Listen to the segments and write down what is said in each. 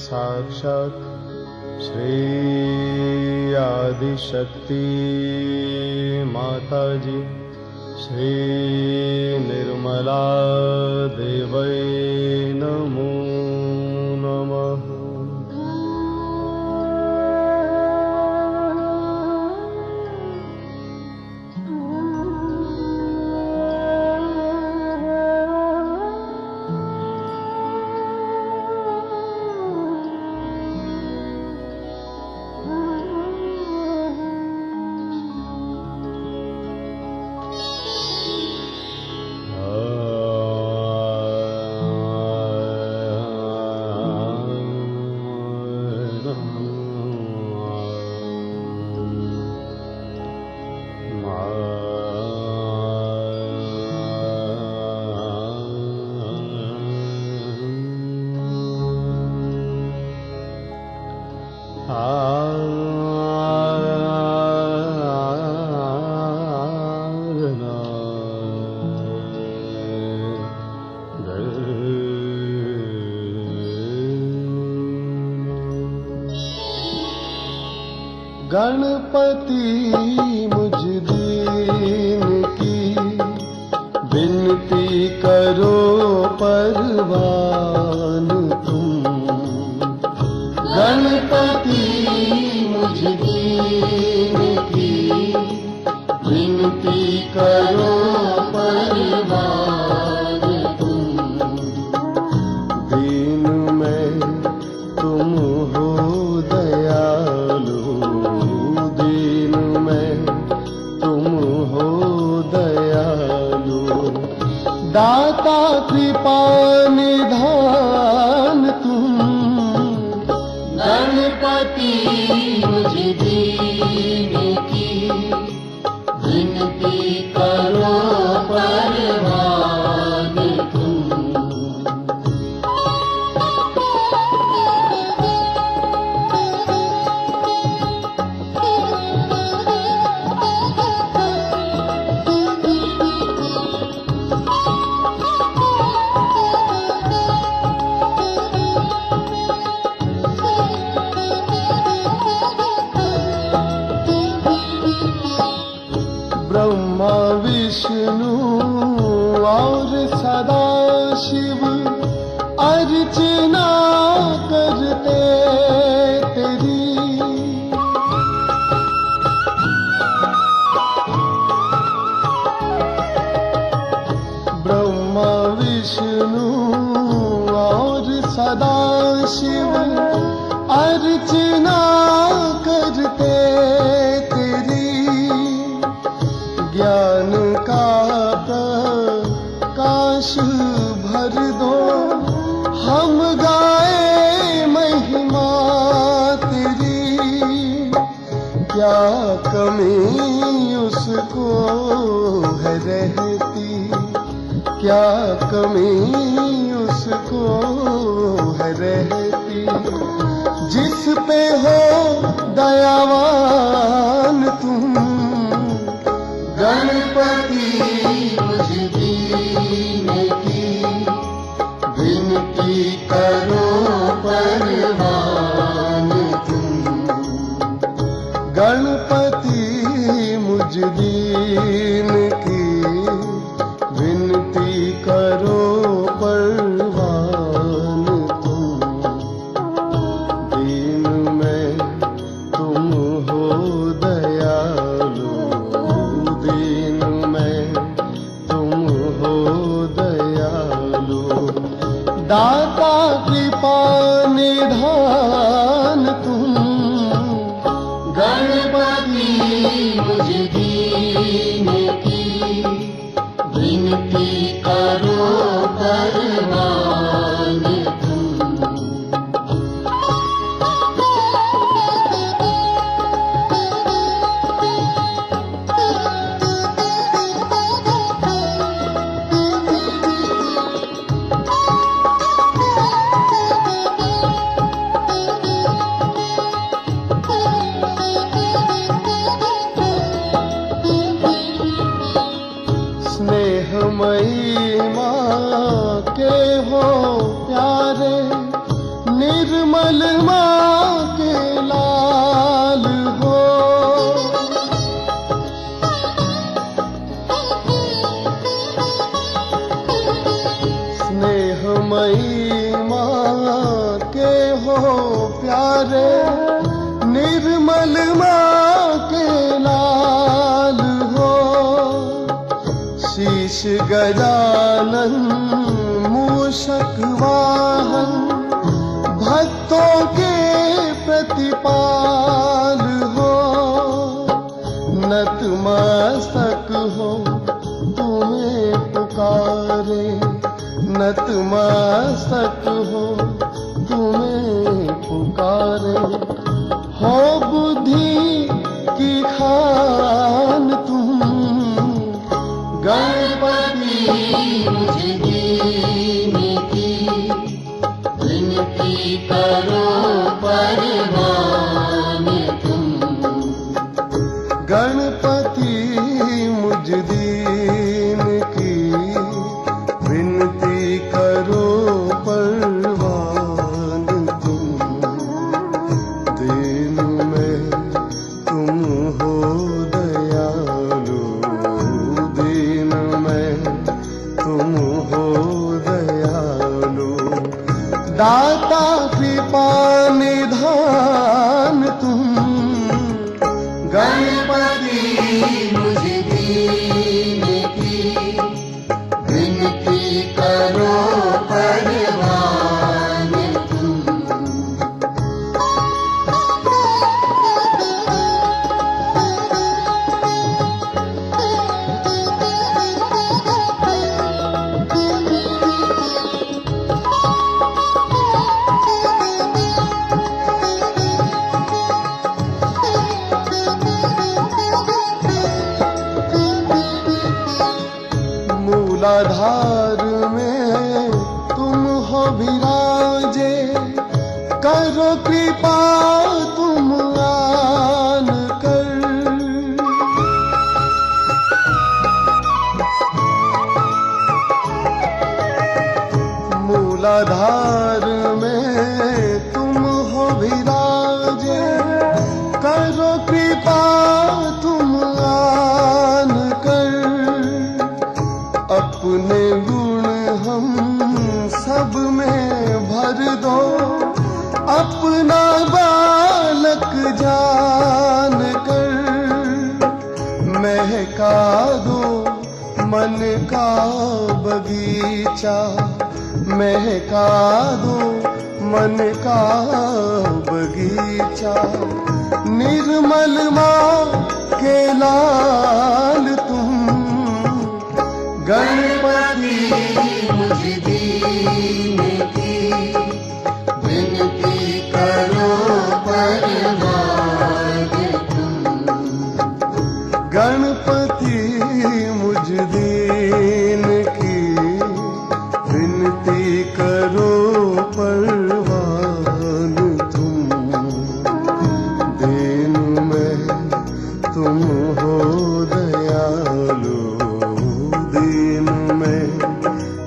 साक्षात् श्री आदिशक्ति माताजी श्री निर्मला देवै नमो नमः। गणपति मुझ दीन की विनती करो परवान तुम। गणपति मुझ दीन की विनती करो परवान तुम। दीन में तुम हो दयालु, दीन में तुम हो दयालु। दाता कृपा निधान तुम। गणपति मुझ दीन की विनती करो परवान तुम। ब्रह्मा विष्णु और सदा शिव अर्चना करते तेरी। ब्रह्मा विष्णु और सदा शिव अर्चना करते तेरी। ज्ञान का प्रकाश भर दो, हम गाए महिमा तेरी। क्या कमी उसको है रहती, क्या कमी उसको है रहती। जिस पे हो दयावान तुम। गणपति मुझ दीन की विनती करो परवान तुम। गणपति मुझ दीन की विनती करो परवान तुम। दीन में तुम हो दयालु, दीन में तुम हो दयालु। दाता कृपा निधान तुम। गणपति मुझ दीन की विनती करो परवान तुम। स्नेहमयी माँ के हो प्यारे, निर्मल माँ के लाल हो। स्नेहमयी माँ के हो प्यारे, निर्मल माँ के लाल हो। शीश गजानन मूषक वाहन, भक्तों के प्रतिपाल हो। नतमस्तक हो तुम्हें पुकारे, नतमस्तक हो तुम्हें पुकारे। हो बुद्धि की खान तुम। गणपति मुझ दीन की विनती करो परवान तुम। गणपति मुझ दीन की विनती करो परवान तुम। दीन में दाता कृपा निधान तुम, गणपति मुझ दीन की विनती करो परवान तुम। मूलाधार में तुम हो विराजे, करो कृपा तुम आन कर। मूलाधार में तुम हो विराजे, करो कृपा तुम आन कर। अपने गुण हम सब में भर दो, अपना बालक जान कर। महका दो मन का बगीचा, महका दो मन का बगीचा। निर्मल माँ के लाल तुम, गणपति मुझ दीन की विनती करो परवान तुम। गणपति मुझ दीन की विनती करो परवान तुम। दीन में तुम हो दयालु, दीन में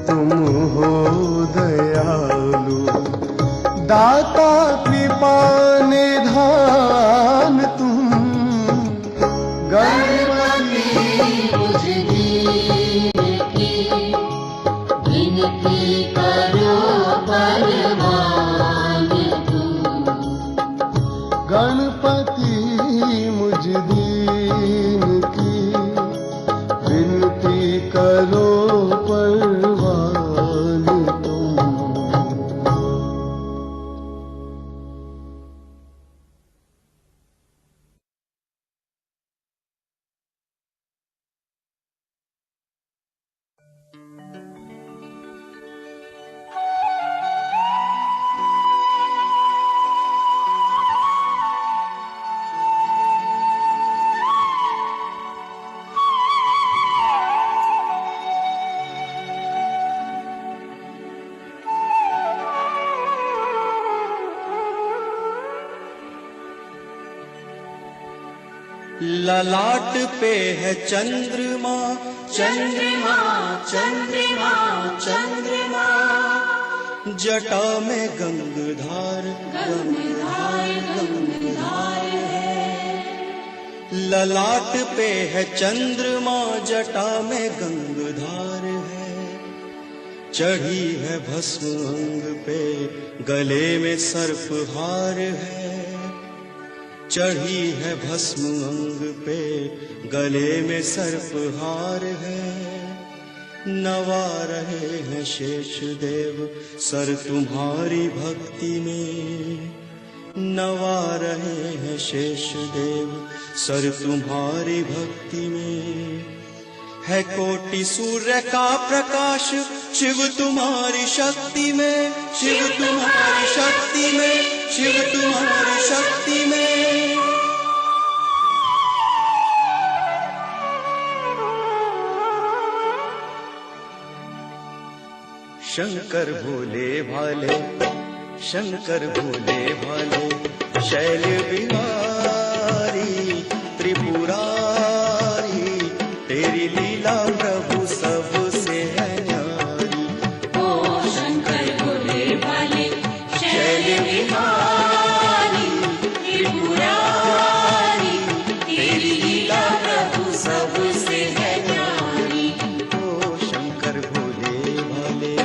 तुम हो दयालु। दाता कृपा निधान तुम, गणपति मुझ दीन की विनती करो परवान तुम। गणपति मुझ दीन की विनती करो परवान तुम। ललाट पे है चंद्रमा, चंद्रमा चंद्रमा चंद्रमा। जटा में गंगधार, गंगधार गंगधार है। ललाट पे है चंद्रमा, जटा में गंगधार है। चढ़ी है भस्म अंग पे, गले में सर्पहार है। चढ़ी है भस्म अंग पे, गले में सर्पहार है। नवा रहे हैं शेष देव सर तुम्हारी भक्ति में। नवा रहे हैं शेष देव सर तुम्हारी भक्ति में। है कोटि सूर्य का प्रकाश शिव तुम्हारी शक्ति में, शिव तुम्हारी शक्ति में, शिव तुम्हारी शक्ति में। शंकर भोले भाले, शंकर भोले भाले, शैल बिहारी त्रिपुरारी। तेरी लीला प्रभु सबसे है न्यारी। ओ शंकर भोले भाले, शैल बिहारी त्रिपुरारी। तेरी लीला प्रभु सबसे है न्यारी। ओ शंकर भोले भाले।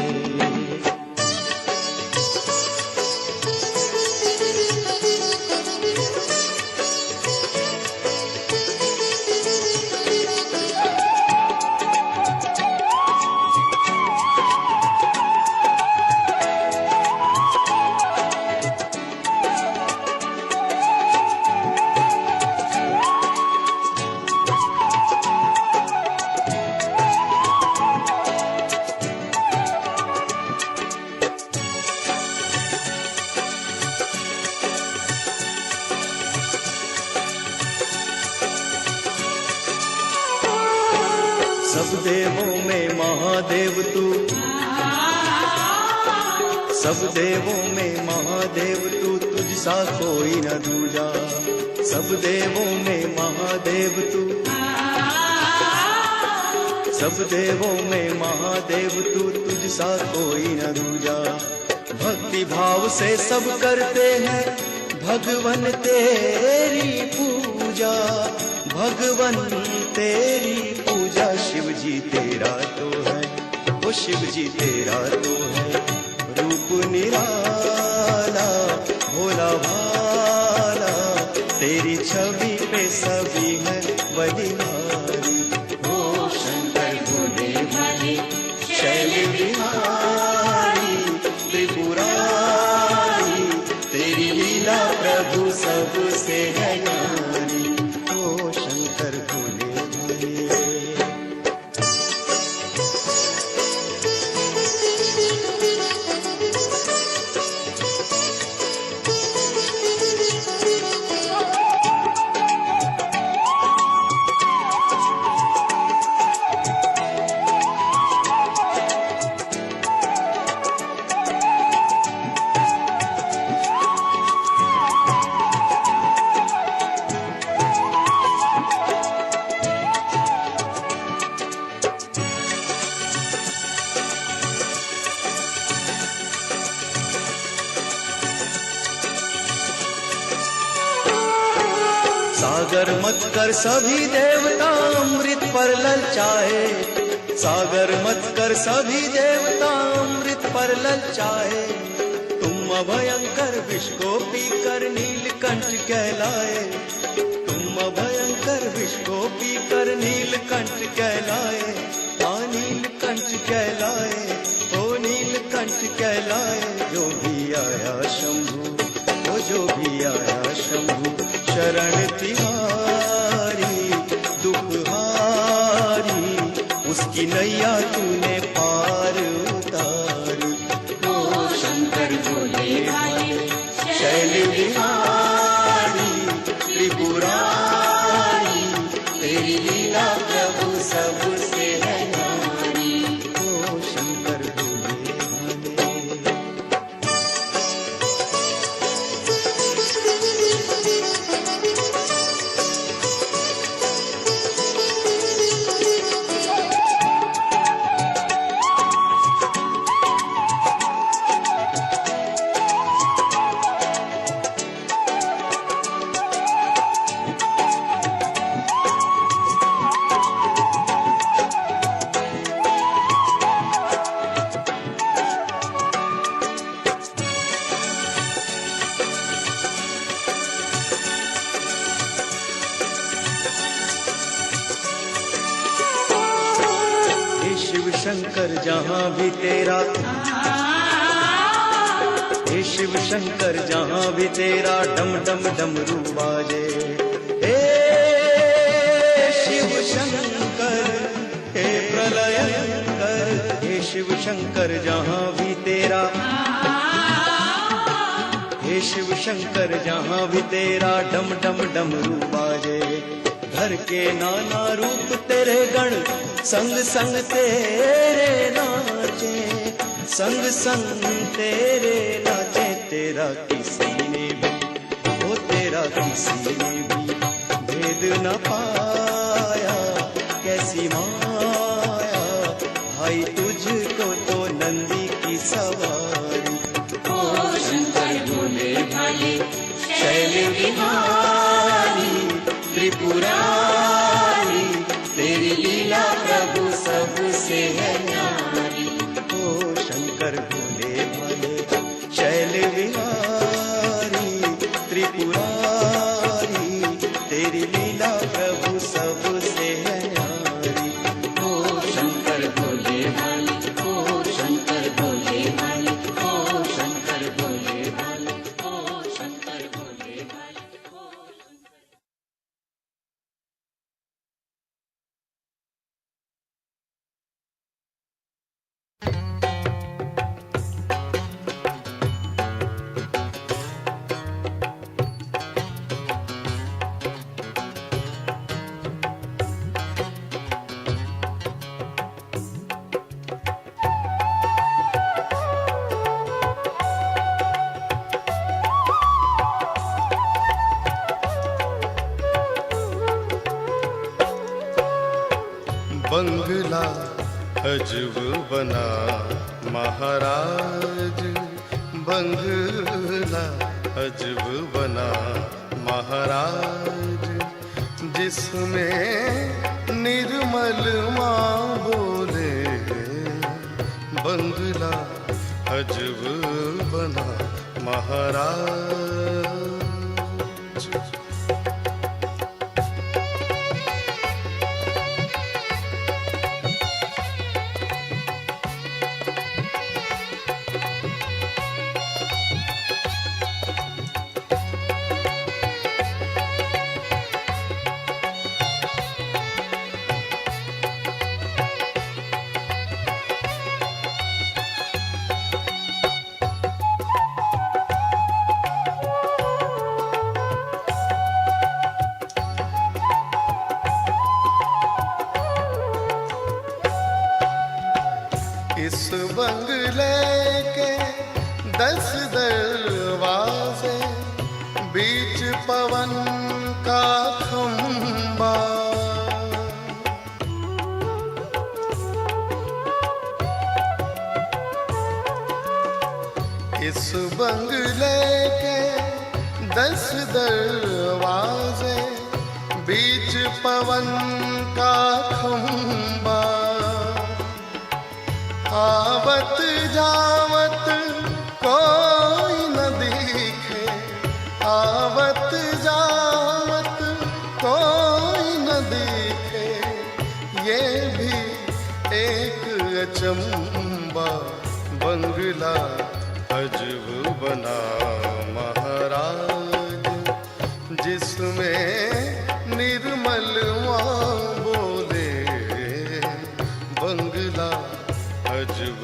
में महादेव तू, सब देवों में महादेव तू, तुझसा कोई न दूजा। सब देवों में महादेव तू, सब देवों में महादेव तू, तुझसा कोई न दूजा। भक्ति भाव से सब करते हैं भगवन तेरी पूजा, भगवन तेरी पूजा। शिव जी तेरा तो है, ओ शिव जी तेरा तो है, रूप निराला भोला भाला। तेरी छवि पे सभी है बलिहारी। ओ शंकर भोले भाले शैल बिहारी त्रिपुरारी, तेरी लीला प्रभु सबसे है न्यारी। ओ शंकर भोले भाले। सागर मत कर सभी देवता अमृत पर ललचाए, सागर मत कर सभी देवता अमृत पर ललचाए। तुम अभयंकर विष को पीकर नीलकंठ कहलाए, तुम अभयंकर विष को पीकर नीलकंठ कहलाए। हाँ नीलकंठ कहलाए, ओ नीलकंठ कहलाए। जो भी आया शंभु, वो जो भी आया शंभु, शरण तिहारी दुखहारी, उसकी नैया तूने पार उतार। ओ शंकर भोले भाले शैल बिहारी त्रिपुरारी, तेरी लीला प्रभु सबसे है न्यारी। ओ शंकर भोले भाले। शिव शंकर जहाँ भी तेरा, हे शिव शंकर जहाँ भी तेरा डम डम डमरू बाजे। हे शिव शंकर हे प्रलयंकर, हे शिव शंकर जहाँ भी तेरा, हे शिव शंकर जहाँ भी तेरा डम डम डमरू बाजे। धर के नाना रूप तेरे गण संग संग तेरे नाचे, संग संग तेरे नाचे। तेरा किसी ने भी, वो तेरा किसी ने भी भेद न पाया। कैसी माया भाई तुझको तो नंदी की सवारी। ओ शंकर भोले भाले शैल बिहारी त्रिपुरारी, तेरी लीला प्रभु सबसे है न्यारी। ओ शंकर भोले भाले शैल बिहारी त्रिपुरारी, तेरी लीला प्रभु सबसे है न्यारी। ओ शंकर भोले भाले, ओ शंकर भोले भाले, ओ शंकर भोले भाले, ओ शंकर भोले भाले। अजब बना महाराज बंगला, अजब बना महाराज, जिसमें निर्मल माँ बोले बंगला, अजब बना महाराज। इस बंगले के 10 दरवाजे, बीच पवन का खंबा, इस बंगले के 10 दरवाजे, बीच पवन का खंबा, आवत जावत कोई न दिखे, आवत जावत कोई न दिखे, ये भी एक अचंबा, बंगला अजब बना महाराज, जिसमें निर्मल माँ बोले बंगला, अजब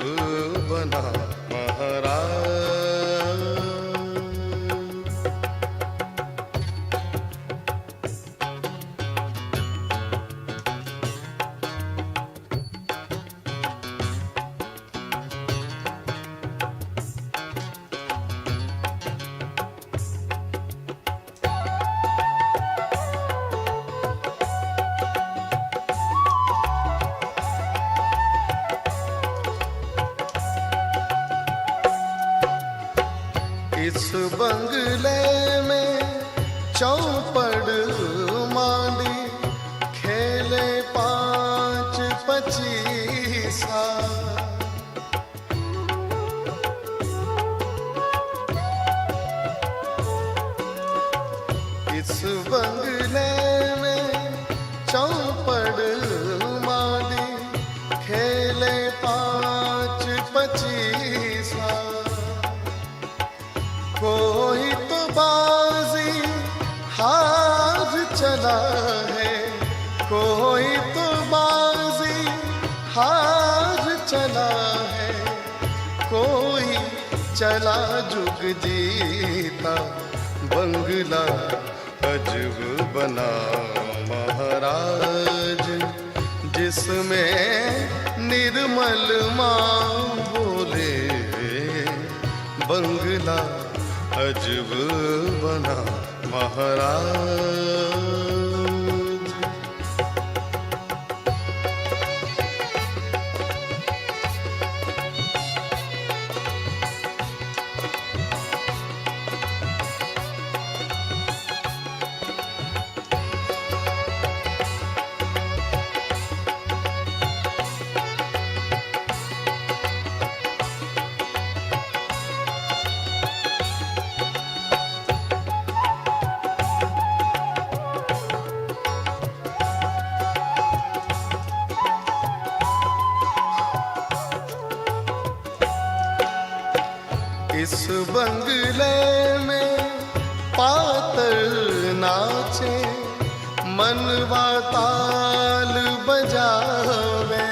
बना महाराज। इस बंगले में चौपड़ माली, खेले 5-25, इस बंगले में चौपड़ माली, खेले 5-25, कोई तो बाजी हार चला है, कोई तो बाजी हार चला है, कोई चला जुग जीता, बंगला अजब बना महाराज, जिसमें निर्मल माँ बोले बंगला, अजब बना महाराज। इस बंगले में पातर नाचे, मनवा ताल बजावे,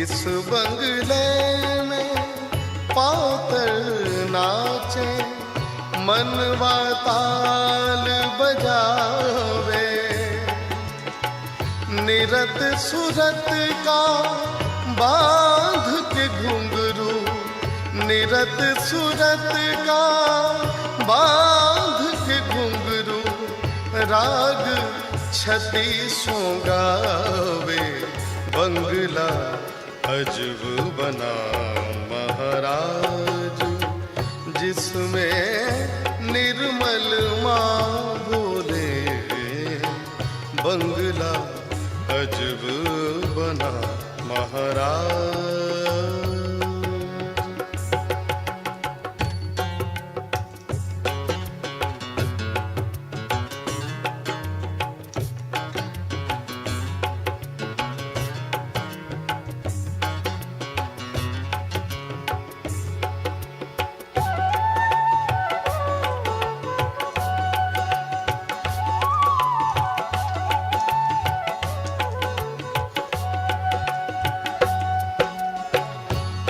इस बंगले में पातर नाचे, मनवा ताल बजावे, निरत सुरत का बांध के घुंघरू, निरत सुरत का बांध के घुंघरू, राग छती सोगावे, बंगला अजब बना महाराज, जिसमें निर्मल माँ बोले, बंगला अजब बना महाराज।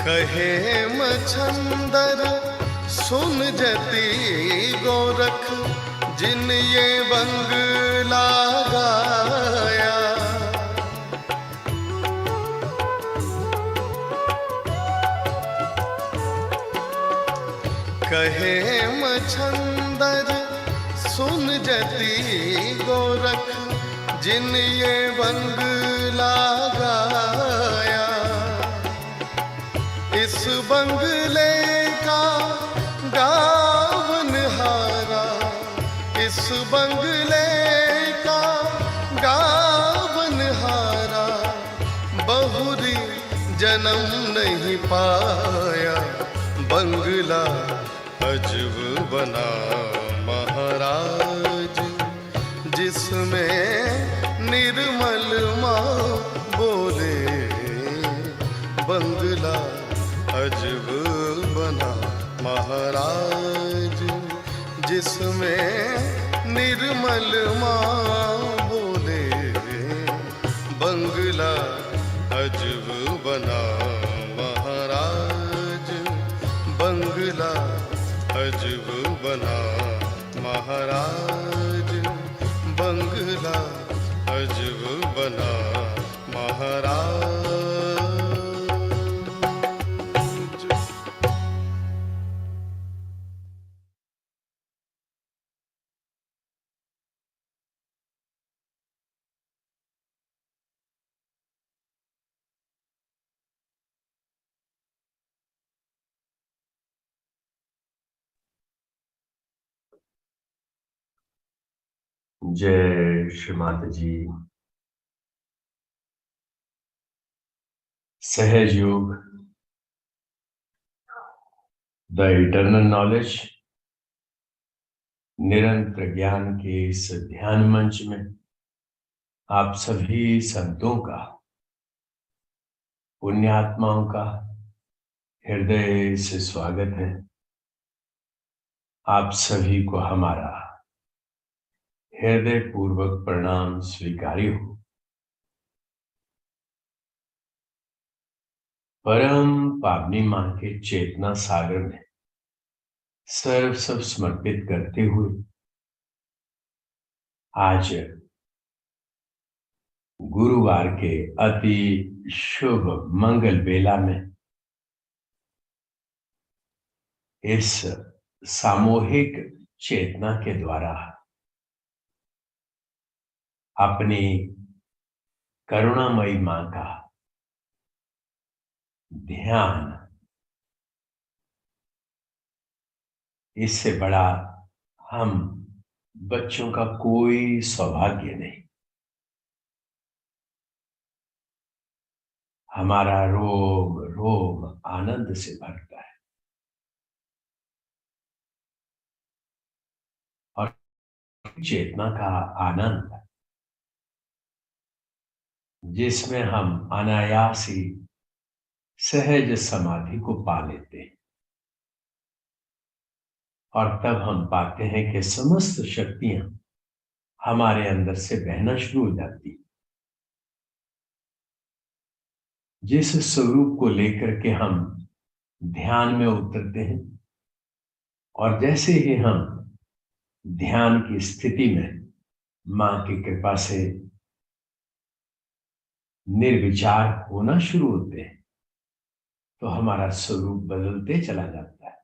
कहे मछंदर सुन जती गोरख, जिन ये बंगला गाया, कहे मछंदर सुन जती गोरख, जिन ये बंगला गाया, इस बंगले का गावनहारा, इस बंगले का गावनहारा, बहुरी जन्म नहीं पाया, बंगला अजब बना महाराज, जिसमें निर्मल माँ बोले, बंगला अजब बना महाराज, जिसमें निर्मल माँ बोले, बंगला अजब बना महाराज, बंगला अजब बना महाराज, बंगला अजब बना महाराज। जय श्री माता जी। सहज योग, द इटर्नल नॉलेज, निरंतर ज्ञान के इस ध्यान मंच में आप सभी संतों का, पुण्यात्माओं का हृदय से स्वागत है। आप सभी को हमारा हृदय पूर्वक प्रणाम स्वीकार्य हो। परम पावनी मां के चेतना सागर में सर्व सब समर्पित करते हुए आज गुरुवार के अति शुभ मंगल बेला में इस सामूहिक चेतना के द्वारा अपनी करुणामयी मां का ध्यान, इससे बड़ा हम बच्चों का कोई सौभाग्य नहीं। हमारा रोम रोम आनंद से भरता है और चेतना का आनंद, जिसमें हम अनायास ही सहज समाधि को पा लेते हैं और तब हम पाते हैं कि समस्त शक्तियां हमारे अंदर से बहना शुरू हो जाती। जिस स्वरूप को लेकर के हम ध्यान में उतरते हैं और जैसे ही हम ध्यान की स्थिति में मां की कृपा से निर्विचार होना शुरू होते हैं तो हमारा स्वरूप बदलते चला जाता है।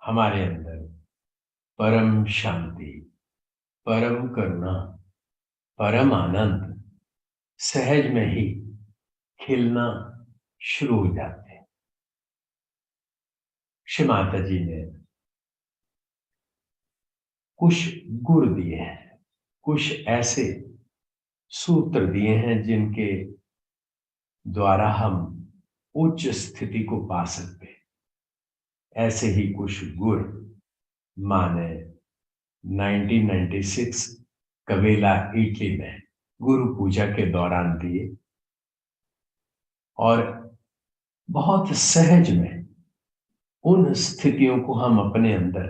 हमारे अंदर परम शांति, परम करुणा, परम आनंद सहज में ही खिलना शुरू हो जाते हैं। श्री माता जी ने कुछ गुर दिए हैं, कुछ ऐसे सूत्र दिए हैं जिनके द्वारा हम उच्च स्थिति को पा सकते हैं। ऐसे ही कुछ गुर मां ने 1996 कवेला इटली में गुरु पूजा के दौरान दिए और बहुत सहज में उन स्थितियों को हम अपने अंदर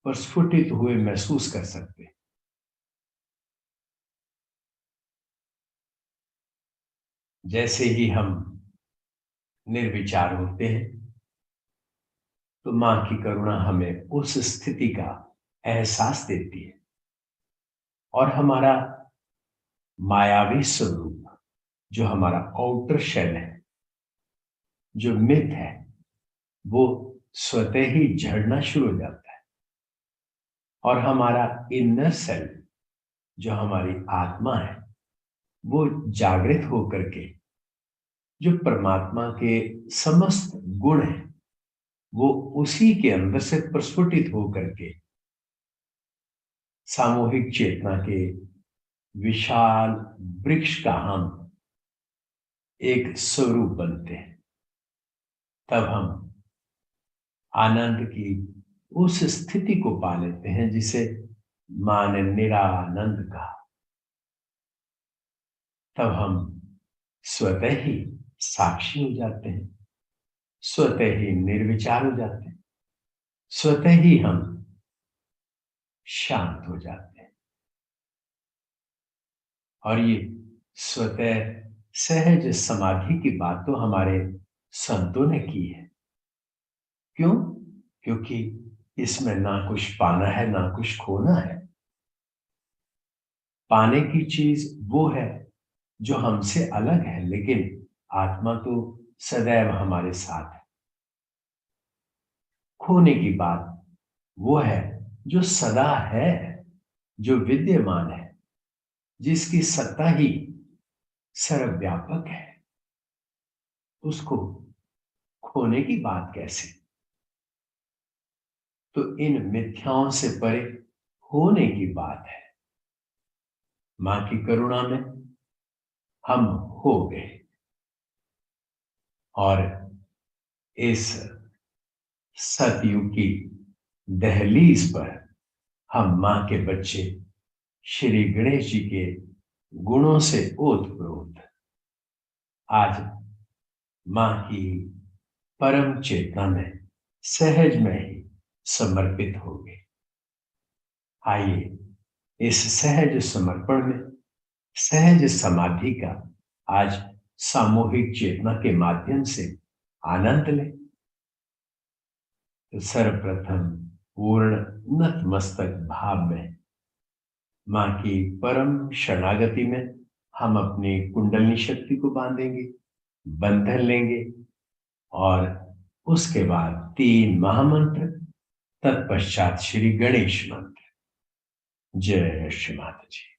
प्रस्फुटित हुए महसूस कर सकते हैं। जैसे ही हम निर्विचार होते हैं तो मां की करुणा हमें उस स्थिति का एहसास देती है और हमारा मायावी स्वरूप, जो हमारा आउटर शेल है, जो मिथ है, वो स्वतः ही झड़ना शुरू हो जाता है और हमारा इनर सेल्फ, जो हमारी आत्मा है, वो जागृत होकर के जो परमात्मा के समस्त गुण हैं वो उसी के अंदर से प्रस्फुटित होकर के सामूहिक चेतना के विशाल वृक्ष का हम एक स्वरूप बनते हैं। तब हम आनंद की उस स्थिति को पा लेते हैं जिसे मां ने निरानंद कहा। तब हम स्वतः ही साक्षी हो जाते हैं, स्वतः ही निर्विचार हो जाते हैं, स्वतः ही हम शांत हो जाते हैं। और ये स्वतः सहज समाधि की बात तो हमारे संतों ने की है। क्यों? क्योंकि इसमें ना कुछ पाना है ना कुछ खोना है। पाने की चीज वो है जो हमसे अलग है, लेकिन आत्मा तो सदैव हमारे साथ है। खोने की बात वो है जो सदा है, जो विद्यमान है, जिसकी सत्ता ही सर्वव्यापक है। उसको खोने की बात कैसे? तो इन मिथ्याओं से परे होने की बात है। मां की करुणा में हम हो गए और इस सतयुग की दहलीज पर हम मां के बच्चे श्री गणेश जी के गुणों से ओतप्रोत आज मां की परम चेतना में सहज में ही समर्पित हो गए। आइए इस सहज समर्पण में सहज समाधि का आज सामूहिक चेतना के माध्यम से आनंद लें। तो सर्वप्रथम पूर्ण नतमस्तक भाव में मां की परम शरणागति में हम अपनी कुंडलिनी शक्ति को बांधेंगे, बंधन लेंगे और उसके बाद 3 महामंत्र, तत्पश्चात श्री गणेश मंत्र। जय श्री माता जी।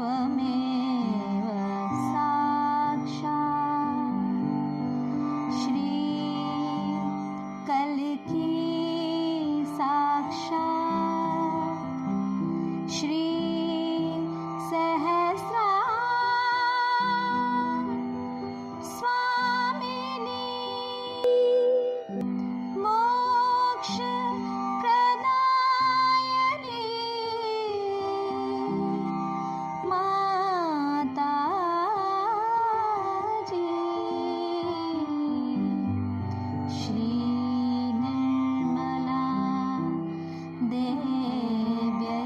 त्वमेव साक्षात् श्री कल्की साक्षात् श्री सहस्रा स्वामिनी मोक्ष प्रदायिनी माताजी श्री निर्मला देव्यै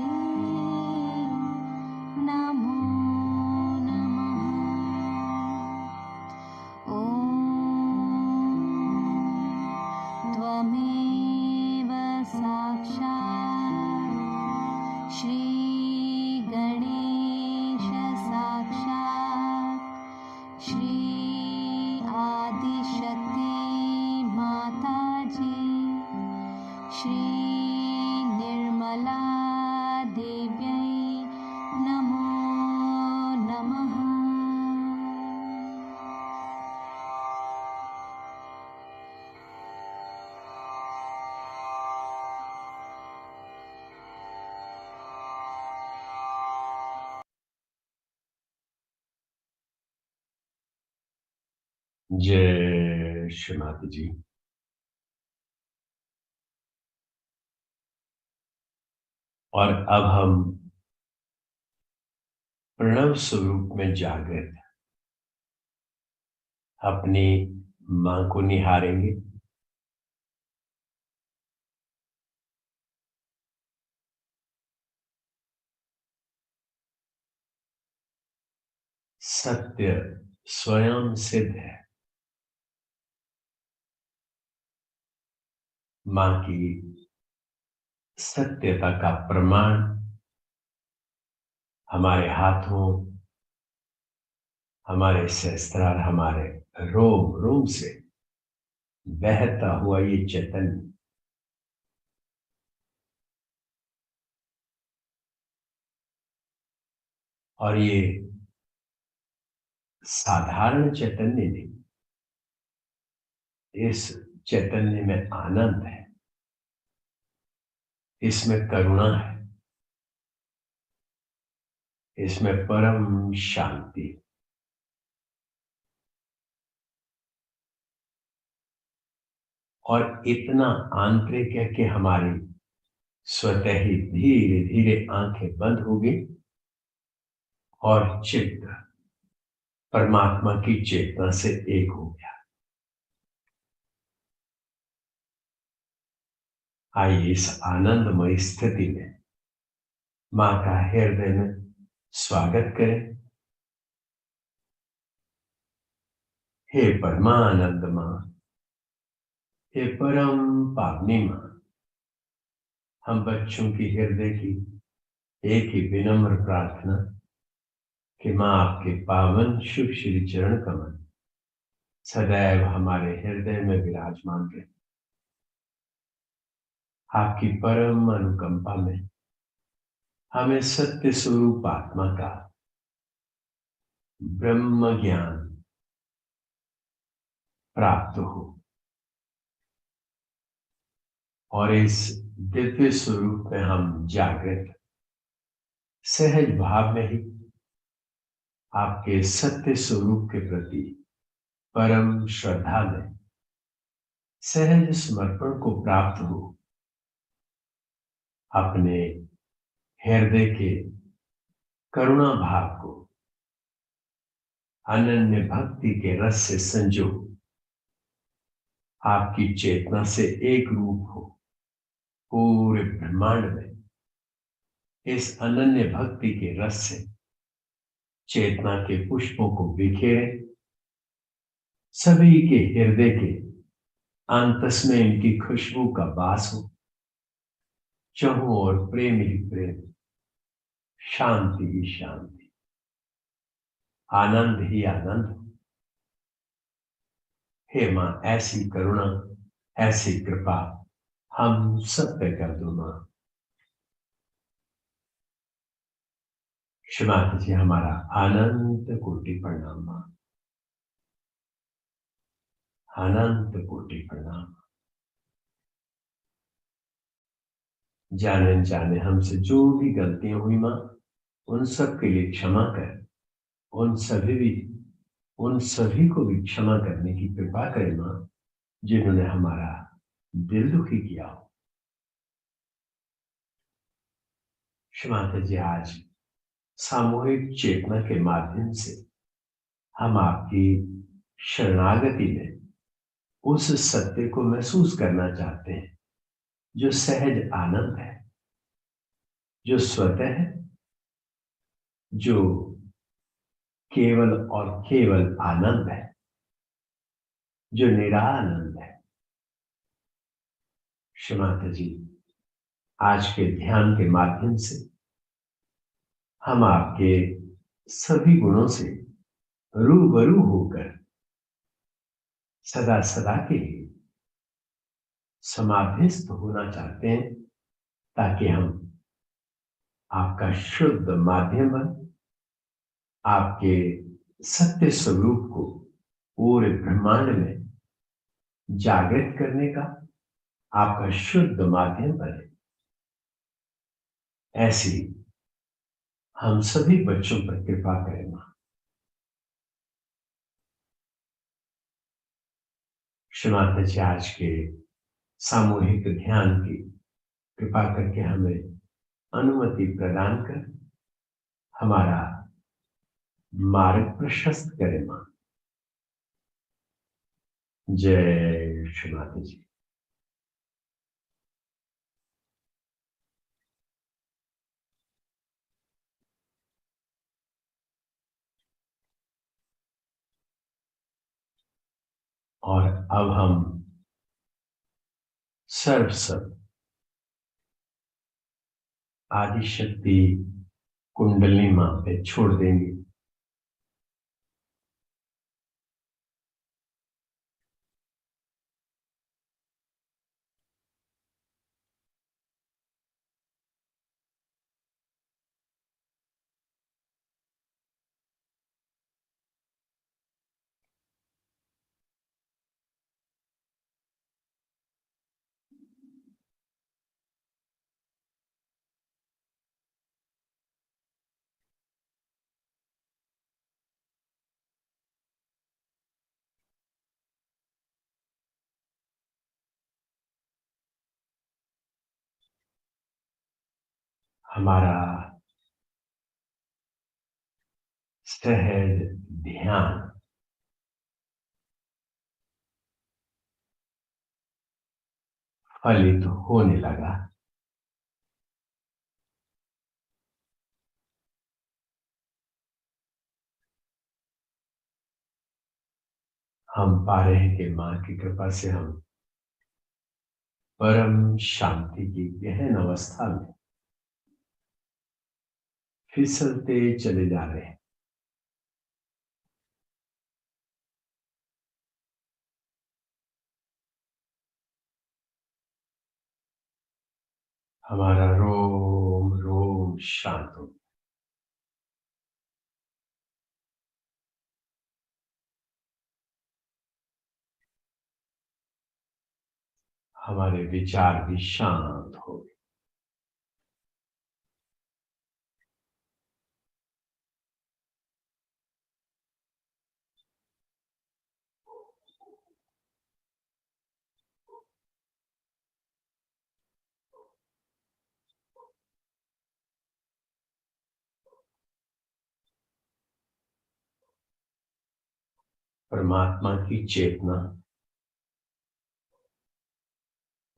नमो नमः। ॐ त्वमेव साक्षात् श्री गणेश साक्षात् श्री आदिशक्ति माताजी श्री निर्मला देव्यै नमो नमः। जय श्रीमाता जी। और अब हम प्रणव स्वरूप में जागृत अपनी मां को निहारेंगे। सत्य स्वयं सिद्ध है। मां की सत्यता का प्रमाण हमारे हाथों, हमारे सहस्त्रार, हमारे रोम रोम से बहता हुआ ये चैतन्य और ये साधारण चैतन्य नहीं, इस चैतन्य में आनंद है, इसमें करुणा है, इसमें परम शांति है। और इतना आंतरिक है कि हमारी स्वतः ही धीरे धीरे आंखें बंद हो गई और चित्त परमात्मा की चेतना से एक हो गया। आइए इस आनंदमय स्थिति में मां का हृदय में स्वागत करें। हे परमानंद मां, हे परम पावनी मां, हम बच्चों की हृदय की एक ही विनम्र प्रार्थना कि मां आपके पावन शुभ श्री चरण कमल सदैव हमारे हृदय में विराजमान रहे। आपकी परम अनुकंपा में हमें सत्य स्वरूप आत्मा का ब्रह्म ज्ञान प्राप्त हो और इस दिव्य स्वरूप में हम जागृत सहज भाव में ही आपके सत्य स्वरूप के प्रति परम श्रद्धा में सहज समर्पण को प्राप्त हो। अपने हृदय के करुणा भाव को अनन्य भक्ति के रस से संजो, आपकी चेतना से एक रूप हो। पूरे ब्रह्मांड में इस अनन्य भक्ति के रस से चेतना के पुष्पों को बिखेरे, सभी के हृदय के अंतस में इनकी खुशबू का वास हो। चहुं और प्रेम ही प्रेम, शांति ही शांति, आनंद ही आनंद। हे मां, ऐसी करुणा, ऐसी कृपा हम सब पे कर दो मां। श्रीमाता जी हमारा अनंत कोटि प्रणाम मां, अनंत कोटि प्रणाम। जाने जाने हमसे जो भी गलतियां हुई मां, उन सब के लिए क्षमा कर, उन सभी को भी क्षमा करने की कृपा करें मां, जिन्होंने हमारा दिल दुखी किया हो। श्रीमाता जी आज सामूहिक चेतना के माध्यम से हम आपकी शरणागति में उस सत्य को महसूस करना चाहते हैं जो सहज आनंद है, जो स्वतः है, जो केवल और केवल आनंद है, जो निरानंद है। श्रीमाता जी आज के ध्यान के माध्यम से हम आपके सभी गुणों से रूबरू होकर सदा सदा के लिए समाधिस्थ होना चाहते हैं, ताकि हम आपका शुद्ध माध्यम बन आपके सत्य स्वरूप को पूरे ब्रह्मांड में जागृत करने का आपका शुद्ध माध्यम बने। ऐसी हम सभी बच्चों पर कृपा करें मां। श्रीमाता जी आज के सामूहिक ध्यान की कृपा करके हमें अनुमति प्रदान कर हमारा मार्ग प्रशस्त करें मां। जय श्रीमाता जी। और अब हम सर्व आदि शक्ति कुंडली मां पे छोड़ देंगे। हमारा सहज ध्यान फलित होने लगा। हम पा रहे हैं कि मां की कृपा से हम परम शांति की गहन अवस्था में फिसलते चले जा रहे हैं। हमारा रोम रोम शांत हो। हमारे विचार भी शांत हो गए। परमात्मा की चेतना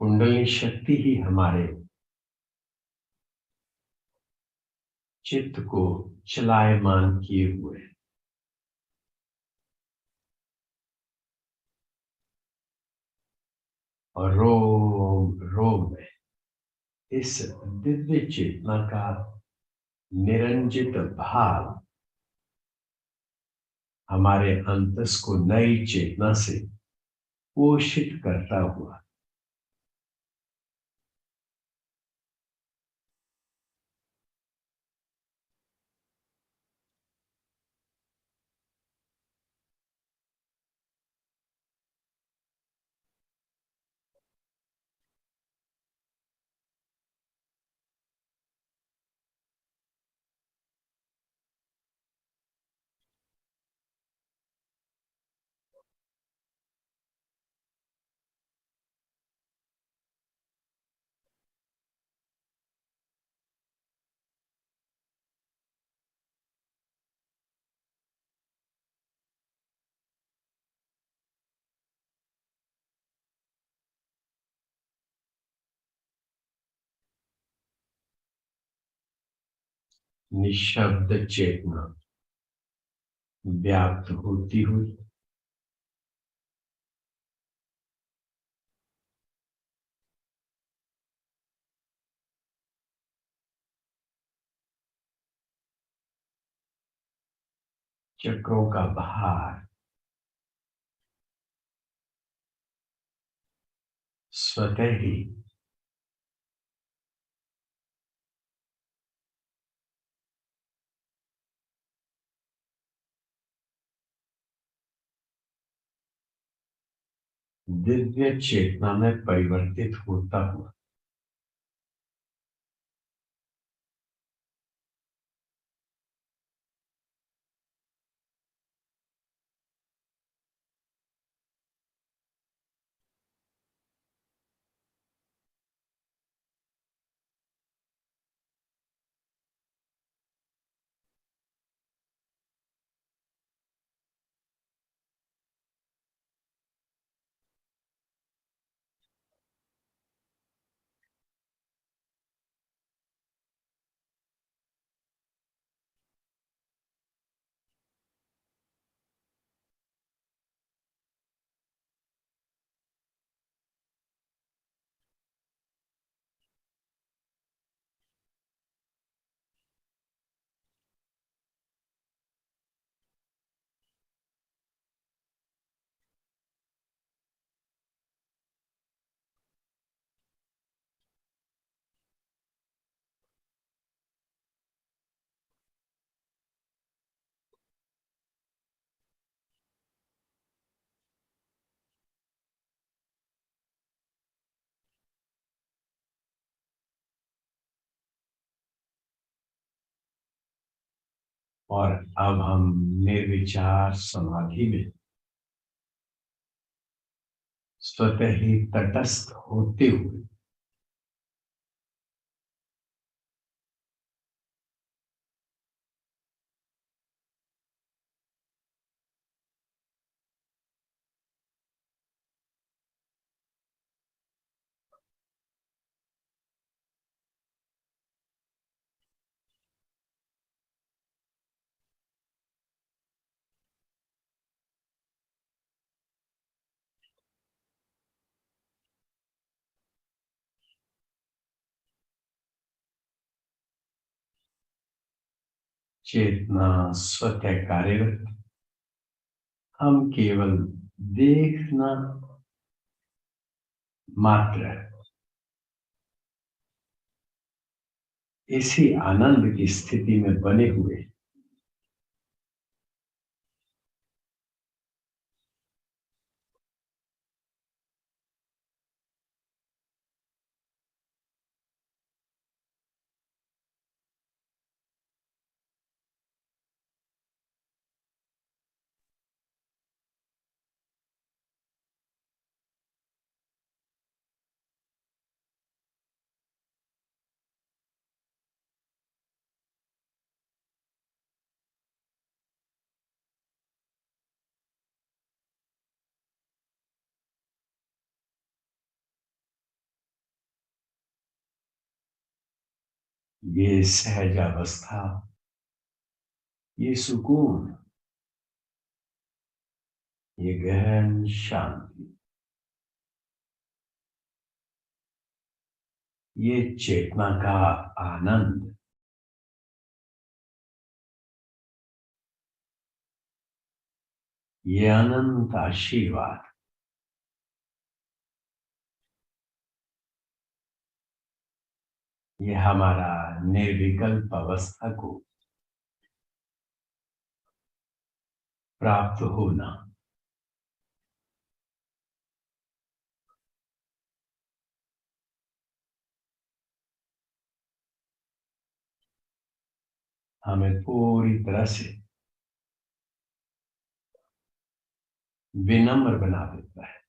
कुंडली शक्ति ही हमारे चित्त को चलायमान किए हुए है। और रोम रोम में इस दिव्य चेतना का निरंजित भाव हमारे अंतस को नई चेतना से पोषित करता हुआ निशब्द चेतना व्याप्त होती हुई चक्रों का भार स्वतः ही दिव्य चेतना में परिवर्तित होता हुआ और अब हम निर्विचार समाधि में स्वतः ही तटस्थ होते हुए चेतना स्वतः कार्यरत, हम केवल देखना मात्र है। इसी आनंद की स्थिति में बने हुए ये सहज अवस्था, ये सुकून, ये गहन शांति, ये चेतना का आनंद ये अनंत आशीर्वाद ये हमारा निर्विकल्प अवस्था को प्राप्त होना हमें पूरी तरह से विनम्र बना देता है।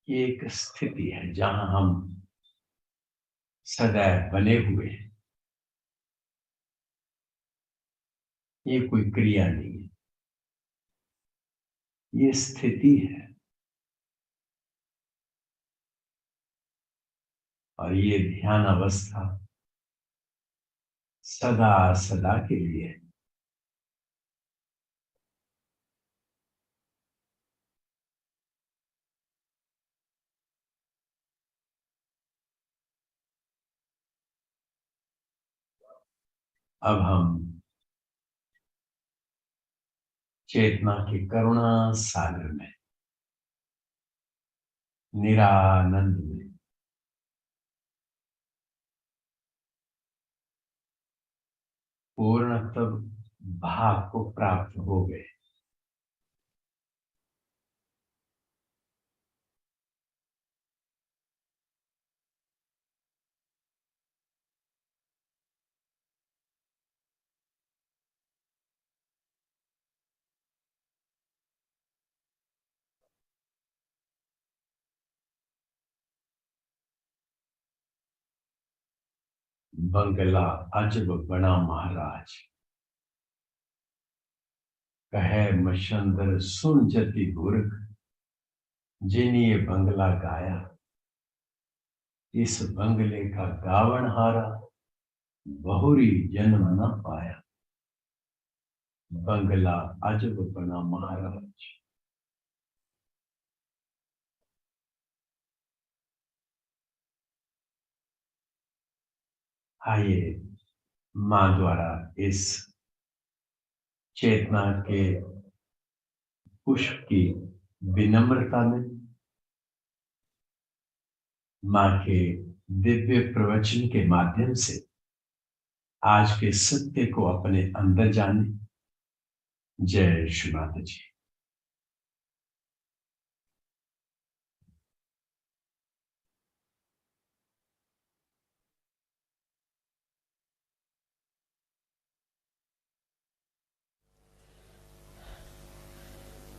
ये एक स्थिति है जहां हम सदैव बने हुए हैं। ये कोई क्रिया नहीं है, ये स्थिति है। और ये ध्यान अवस्था सदा सदा के लिए है। अब हम चेतना के करुणा सागर में, निरानंद में पूर्णतः भाव को प्राप्त हो गए। बंगला अजब बना महाराज, कहे मशंदर सुन जति गुरख, जिन ये बंगला गाया, इस बंगले का गावन हारा, बहुरी जन्म न पाया। बंगला अजब बना महाराज। आइए मां द्वारा इस चेतना के पुष्प की विनम्रता में, मां के दिव्य प्रवचन के माध्यम से आज के सत्य को अपने अंदर जाने। जय श्री माता जी।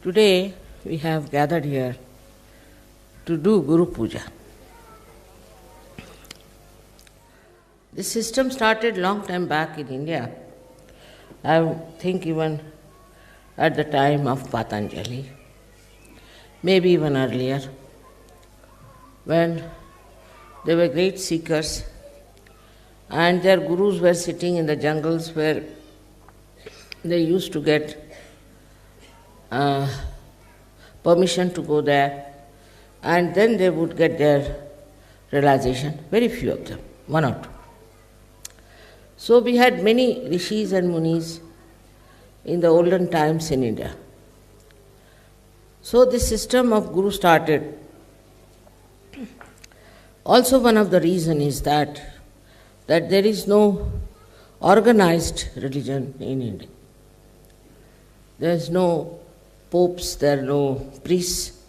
Today we have gathered here to do Guru Puja. This system started long time back in India. I think even at the time of Patanjali, maybe even earlier, when they were great seekers and their gurus were sitting in the jungles where they used to get permission to go there, and then they would get their realization, very few of them, one or two. So we had many rishis and munis in the olden times in India. So this system of Guru started. Also one of the reason is that there is no organized religion in India. There is no popes, there are no priests,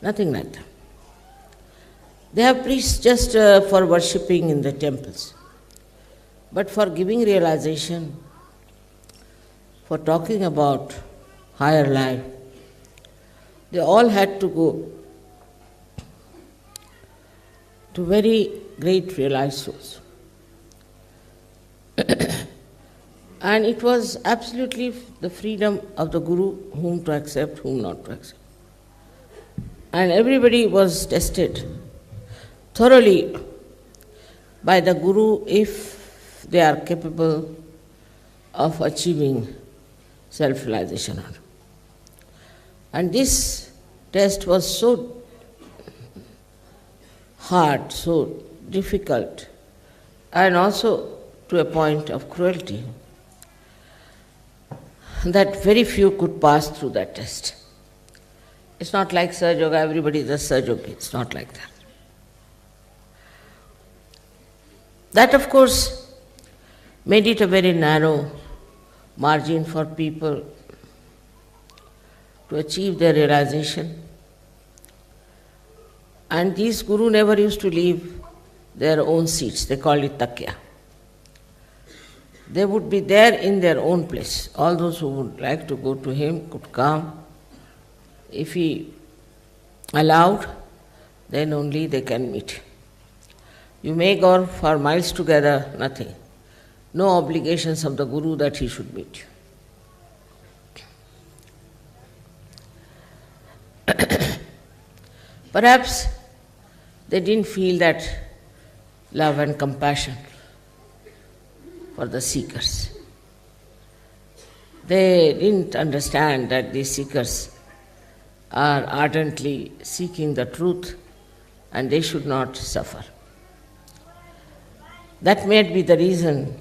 nothing like that. They have priests just for worshipping in the temples. But for giving realization, for talking about higher life, they all had to go to very great realized souls. And it was absolutely the freedom of the Guru whom to accept, whom not to accept. And everybody was tested thoroughly by the Guru if they are capable of achieving self-realization or not. And this test was so hard, so difficult, and also to a point of cruelty, that very few could pass through that test. It's not like SahajaYoga, everybody does SahajaYoga, it's not like that. That, of course, made it a very narrow margin for people to achieve their realization. And these Guru never used to leave their own seats, they called it takya. They would be there in their own place. All those who would like to go to him could come. If he allowed, then only they can meet. You may go for miles together, nothing. No obligations of the Guru that he should meet you. Perhaps they didn't feel that love and compassion for the seekers. They didn't understand that these seekers are ardently seeking the truth and they should not suffer. That may be the reason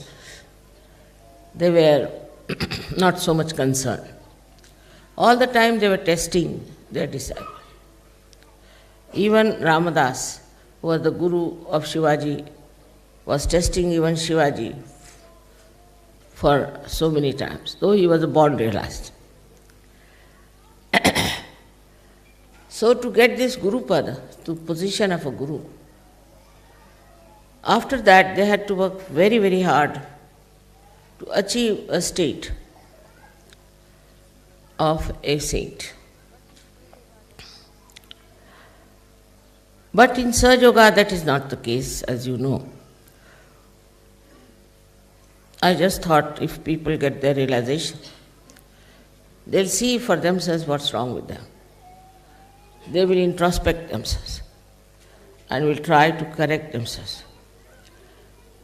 they were not so much concerned. All the time they were testing their disciple. Even Ramadas, who was the guru of Shivaji, was testing even Shivaji for so many times, though he was a born realist. So to get this Guru Pada, to position of a Guru, after that they had to work very, very hard to achieve a state of a saint. But in SahajaYoga that is not the case, as you know. I just thought if people get their realization, they'll see for themselves what's wrong with them. They will introspect themselves and will try to correct themselves.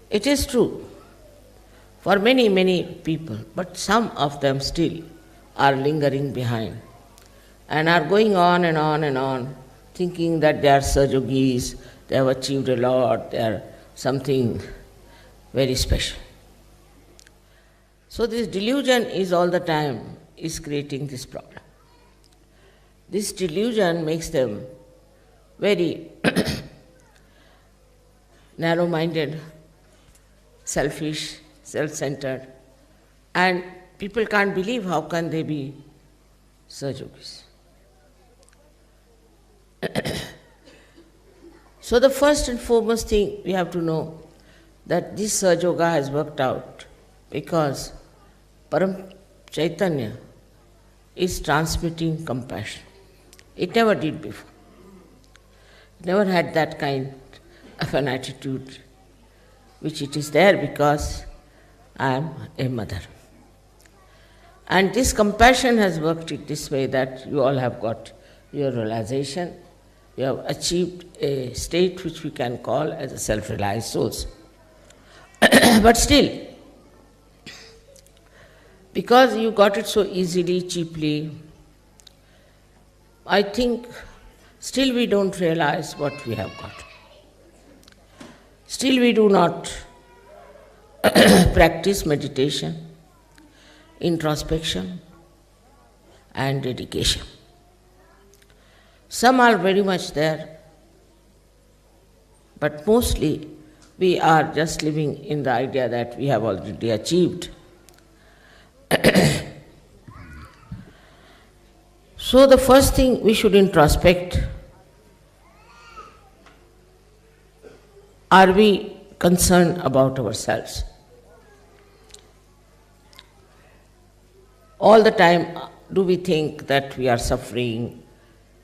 It is true for many, many people, but some of them still are lingering behind and are going on and on and on, thinking that they are Sahajogis, they have achieved a lot, they are something very special. So this delusion is all the time is creating this problem. This delusion makes them very narrow-minded, selfish, self-centered, and people can't believe how can they be Sahajogis. So the first and foremost thing we have to know that this SahajaYoga has worked out because Param Chaitanya is transmitting compassion. It never did before. It never had that kind of an attitude, which it is there because I am a mother. And this compassion has worked it this way that you all have got your realization, you have achieved a state which we can call as a self-realized souls. But still, because you got it so easily, cheaply, I think still we don't realize what we have got. Still we do not practice meditation, introspection and dedication. Some are very much there, but mostly we are just living in the idea that we have already achieved. So the first thing we should introspect, are we concerned about ourselves? All the time do we think that we are suffering,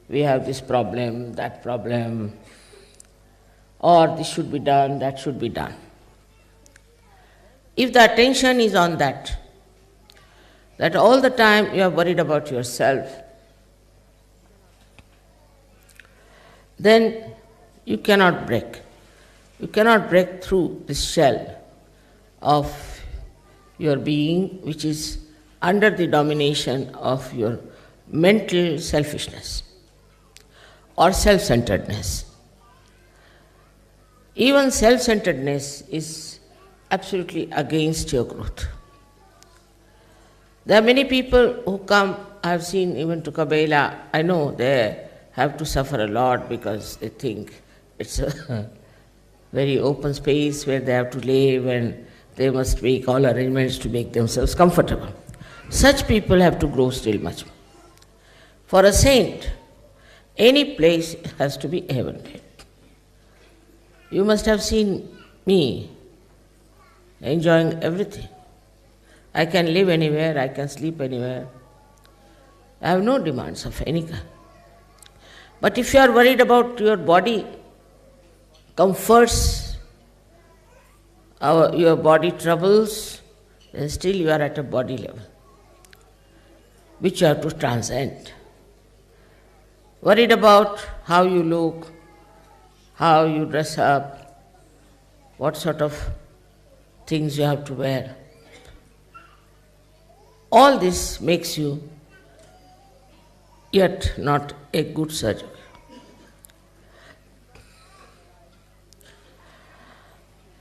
we have this problem, that problem, or this should be done, that should be done. If the attention is on that all the time you are worried about yourself, then you cannot break. You cannot break through this shell of your being, which is under the domination of your mental selfishness or self-centeredness. Even self-centeredness is absolutely against your growth. There are many people who come, I have seen even to Kabela, I know they have to suffer a lot because they think it's a very open space where they have to live and they must make all arrangements to make themselves comfortable. Such people have to grow still much more. For a saint, any place has to be heavenly. You must have seen me enjoying everything. I can live anywhere, I can sleep anywhere. I have no demands of any kind. But if you are worried about your body comforts, your body troubles, then still you are at a body level, which you have to transcend. Worried about how you look, how you dress up, what sort of things you have to wear. All this makes you yet not a good surgeon.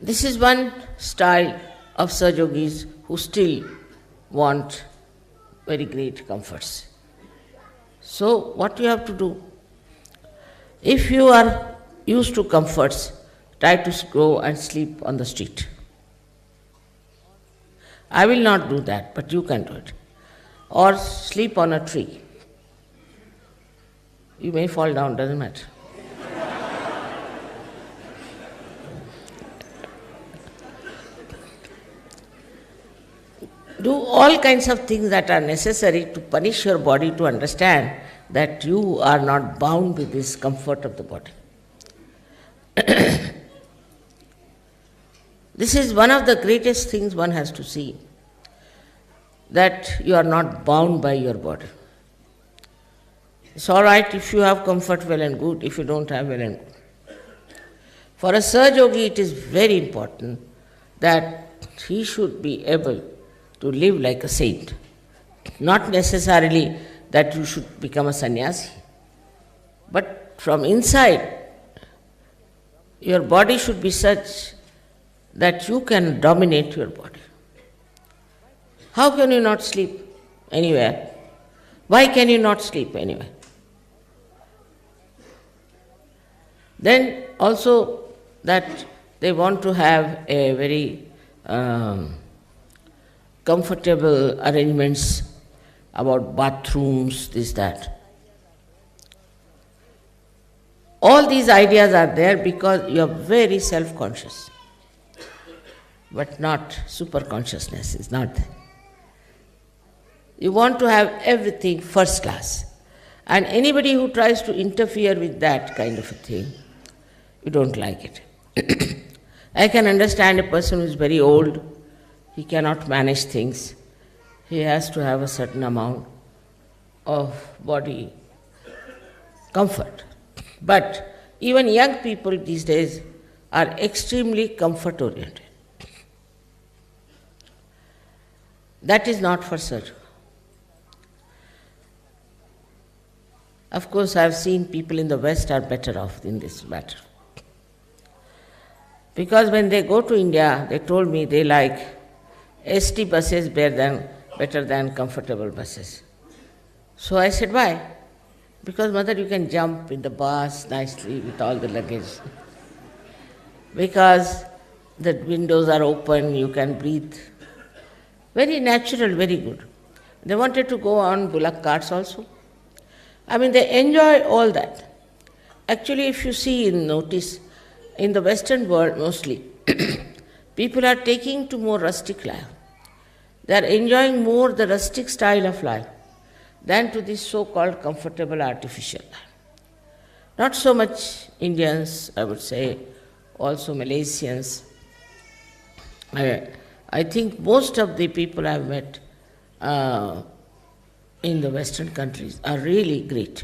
This is one style of Sahajogis who still want very great comforts. So what you have to do? If you are used to comforts, try to go and sleep on the street. I will not do that, but you can do it. Or sleep on a tree. You may fall down, doesn't matter. Do all kinds of things that are necessary to punish your body to understand that you are not bound to this comfort of the body. This is one of the greatest things one has to see, that you are not bound by your body. It's all right if you have comfort, well and good. If you don't have, well and good. For a Sahaja-yogi, it is very important that he should be able to live like a saint. Not necessarily that you should become a sannyasi, but from inside, your body should be such that you can dominate your body. How can you not sleep anywhere? Why can you not sleep anywhere? Then also that they want to have a very comfortable arrangements about bathrooms, this, that. All these ideas are there because you are very self-conscious, but not super-consciousness is not there. You want to have everything first class, and anybody who tries to interfere with that kind of a thing, you don't like it. I can understand a person who is very old, he cannot manage things. He has to have a certain amount of body comfort. But even young people these days are extremely comfort-oriented. That is not for surgery. Of course, I have seen people in the West are better off in this matter. Because when they go to India, they told me they like ST buses better than comfortable buses. So I said, why? Because mother, you can jump in the bus nicely with all the luggage. Because the windows are open, you can breathe. Very natural, very good. They wanted to go on bullock carts also. I mean, they enjoy all that. Actually, if you see and notice, in the Western world mostly, people are taking to more rustic life. They are enjoying more the rustic style of life than to this so-called comfortable artificial life. Not so much Indians, I would say, also Malaysians. I think most of the people I have met in the Western countries are really great.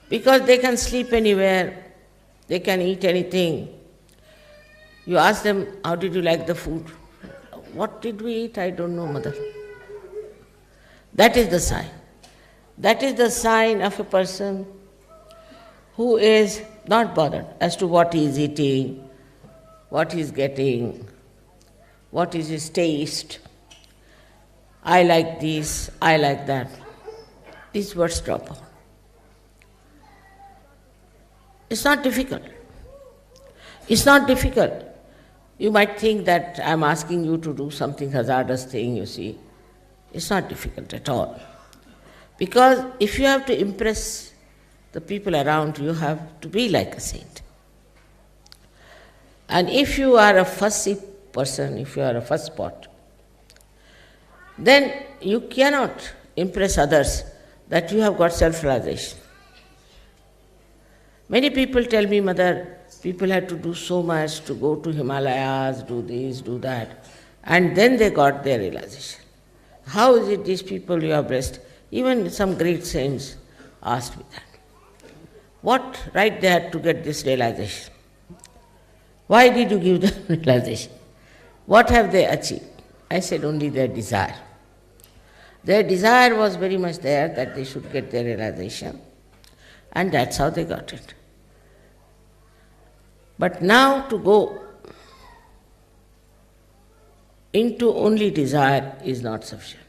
Because they can sleep anywhere, they can eat anything. You ask them, how did you like the food? What did we eat? I don't know, mother. That is the sign. That is the sign of a person who is not bothered as to what he is eating, what he is getting, what is his taste. I like this, I like that. These words drop out. It's not difficult. It's not difficult. You might think that I'm asking you to do something hazardous thing, you see. It's not difficult at all. Because if you have to impress the people around you, have to be like a saint. And if you are a fussy person, if you are a fusspot, then you cannot impress others that you have got self-realization. Many people tell me, Mother, people had to do so much to go to Himalayas, do this, do that, and then they got their realization. How is it these people you have blessed? Even some great saints asked me that. What right they had to get this realization? Why did you give them realization? What have they achieved? I said only their desire. Their desire was very much there that they should get their realization, and that's how they got it. But now to go into only desire is not sufficient.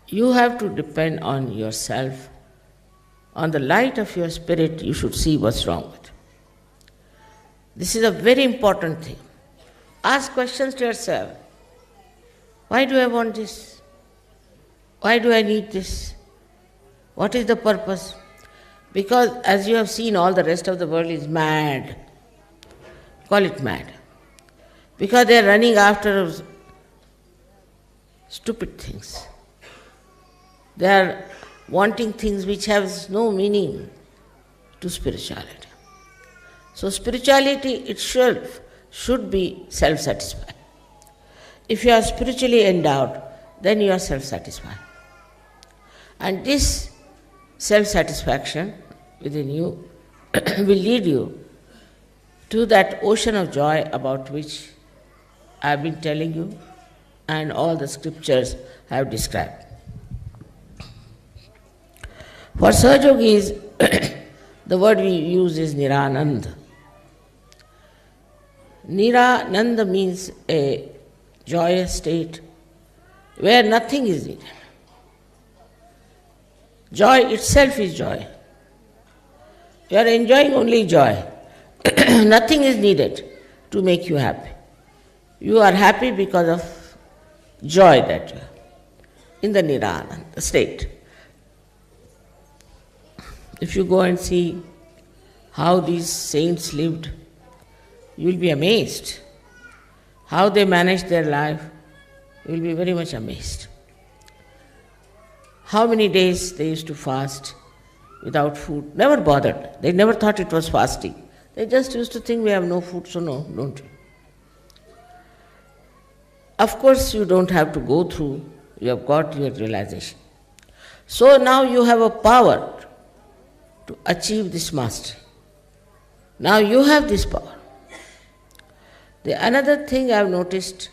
You have to depend on yourself. On the light of your spirit, you should see what's wrong with it. This is a very important thing. Ask questions to yourself. Why do I want this? Why do I need this? What is the purpose? Because as you have seen, all the rest of the world is mad. Call it mad. Because they are running after stupid things. They are wanting things which have no meaning to spirituality. So spirituality itself should be self-satisfied. If you are spiritually endowed, then you are self-satisfied. And this self-satisfaction within you will lead you to that ocean of joy about which I have been telling you and all the scriptures have described. For Sahajogis, the word we use is Nirananda. Nirananda means a joyous state where nothing is needed. Joy itself is joy. You are enjoying only joy. Nothing is needed to make you happy. You are happy because of joy that you have in the Nirananda state. If you go and see how these saints lived, you will be amazed. How they managed their life, you will be very much amazed. How many days they used to fast without food, never bothered. They never thought it was fasting. They just used to think we have no food, so no, don't we? Of course, you don't have to go through, you have got your realization. So now you have a power to achieve this mastery. Now you have this power. The another thing I have noticed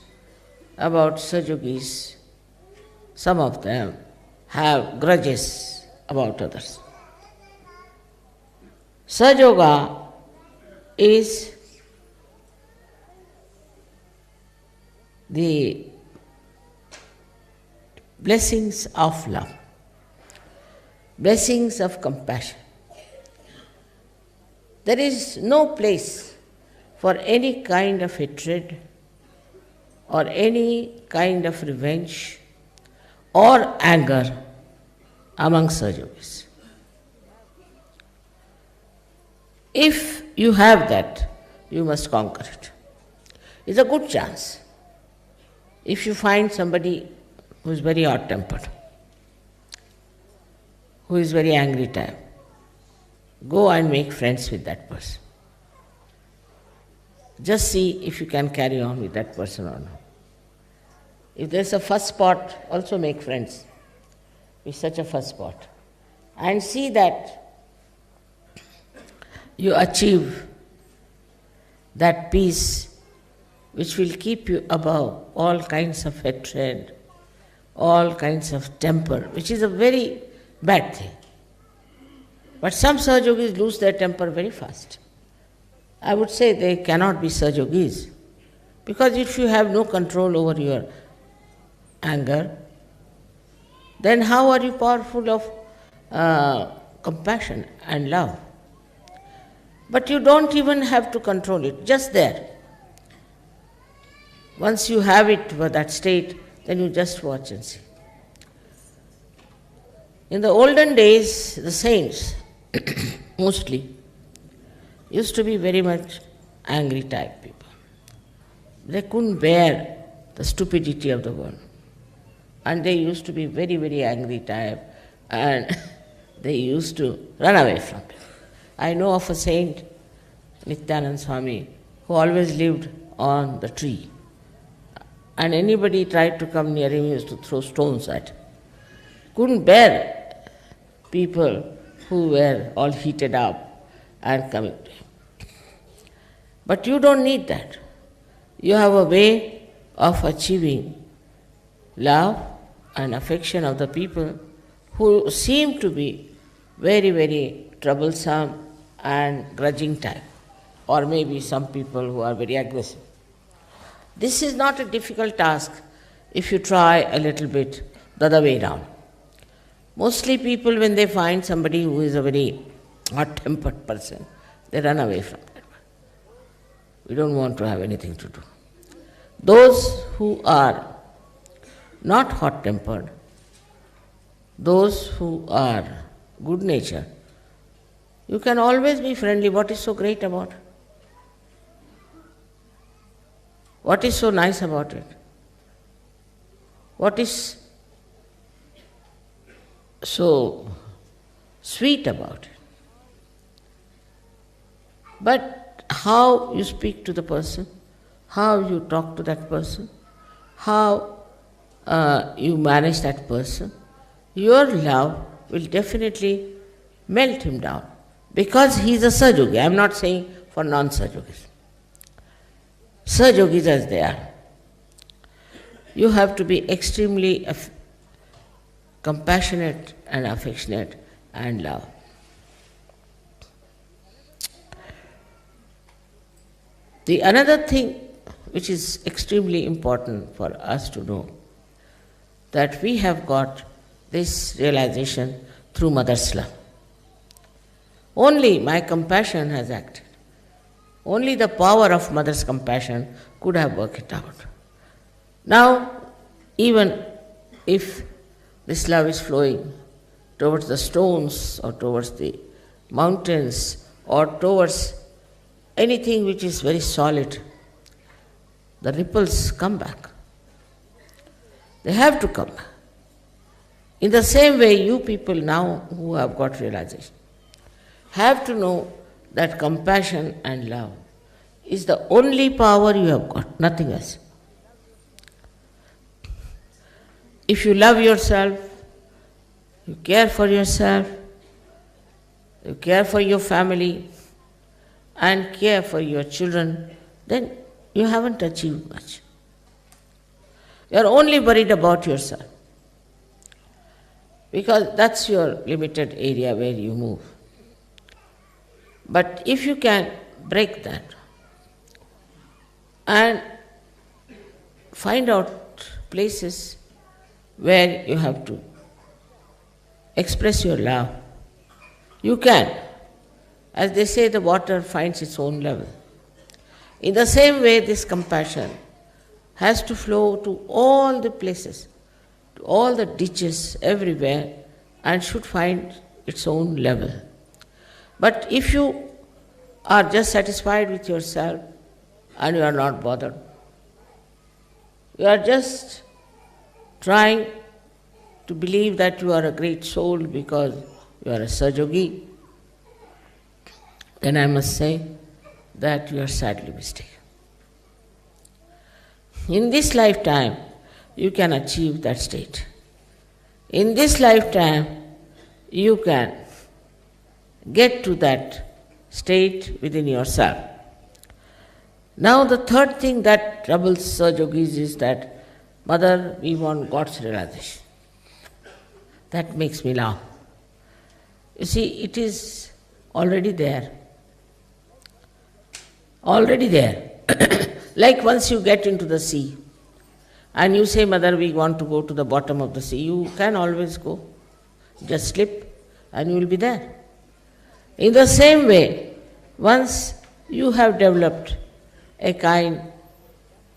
about Sahajogis, some of them have grudges about others. Sahaja is the blessings of love, blessings of compassion. There is no place for any kind of hatred or any kind of revenge or anger among Sahajogis. If you have that, you must conquer it. It's a good chance. If you find somebody who is very hot-tempered, who is very angry type, go and make friends with that person. Just see if you can carry on with that person or not. If there's a first spot, also make friends with such a first spot. And see that you achieve that peace which will keep you above all kinds of hatred, all kinds of temper, which is a very bad thing. But some Sahajogis lose their temper very fast. I would say they cannot be Sahajogis, because if you have no control over your anger, then how are you powerful of compassion and love? But you don't even have to control it, just there. Once you have it for that state, then you just watch and see. In the olden days, the saints, mostly, used to be very much angry type people. They couldn't bear the stupidity of the world. And they used to be very, very angry type, and they used to run away from it. I know of a saint, Nityanand Swami, who always lived on the tree. And anybody tried to come near him, he used to throw stones at him. Couldn't bear people who were all heated up and coming to him. But you don't need that. You have a way of achieving love and affection of the people who seem to be very, very troublesome and grudging type, or maybe some people who are very aggressive. This is not a difficult task if you try a little bit the other way round. Mostly people, when they find somebody who is a very hot-tempered person, they run away from that. We don't want to have anything to do. Those who are not hot-tempered, those who are good-natured, you can always be friendly. What is so great about it? What is so nice about it? What is so sweet about it? But how you speak to the person, how you talk to that person, how you manage that person, your love will definitely melt him down. Because he is a Sahaja. I am not saying for non-Sahajogis. Sahajogis as they are. You have to be extremely compassionate and affectionate and love. The another thing which is extremely important for us to know, that we have got this realization through Mother's love. Only my compassion has acted. Only the power of Mother's compassion could have worked it out. Now, even if this love is flowing towards the stones or towards the mountains or towards anything which is very solid, the ripples come back. They have to come back. In the same way, you people now who have got realization have to know that compassion and love is the only power you have got, nothing else. If you love yourself, you care for yourself, you care for your family, and care for your children, then you haven't achieved much. You are only worried about yourself, because that's your limited area where you move. But if you can break that and find out places where you have to express your love, you can. As they say, the water finds its own level. In the same way, this compassion has to flow to all the places, to all the ditches, everywhere, and should find its own level. But if you are just satisfied with yourself and you are not bothered, you are just trying to believe that you are a great soul because you are a Sahajogi, then I must say that you are sadly mistaken. In this lifetime, you can achieve that state. In this lifetime, you can get to that state within yourself. Now the third thing that troubles Sahajogis is that, Mother, we want God's realization. That makes me laugh. You see, it is already there. Already there. Like once you get into the sea and you say, Mother, we want to go to the bottom of the sea, you can always go. Just slip and you will be there. In the same way, once you have developed a kind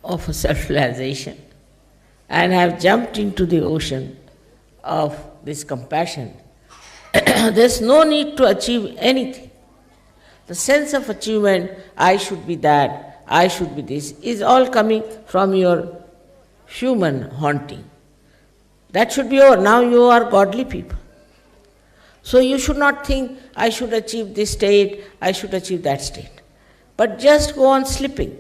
of a self-realization and have jumped into the ocean of this compassion, there's no need to achieve anything. The sense of achievement, I should be that, I should be this, is all coming from your human haunting. That should be over. Now you are godly people. So you should not think, I should achieve this state, I should achieve that state. But just go on slipping,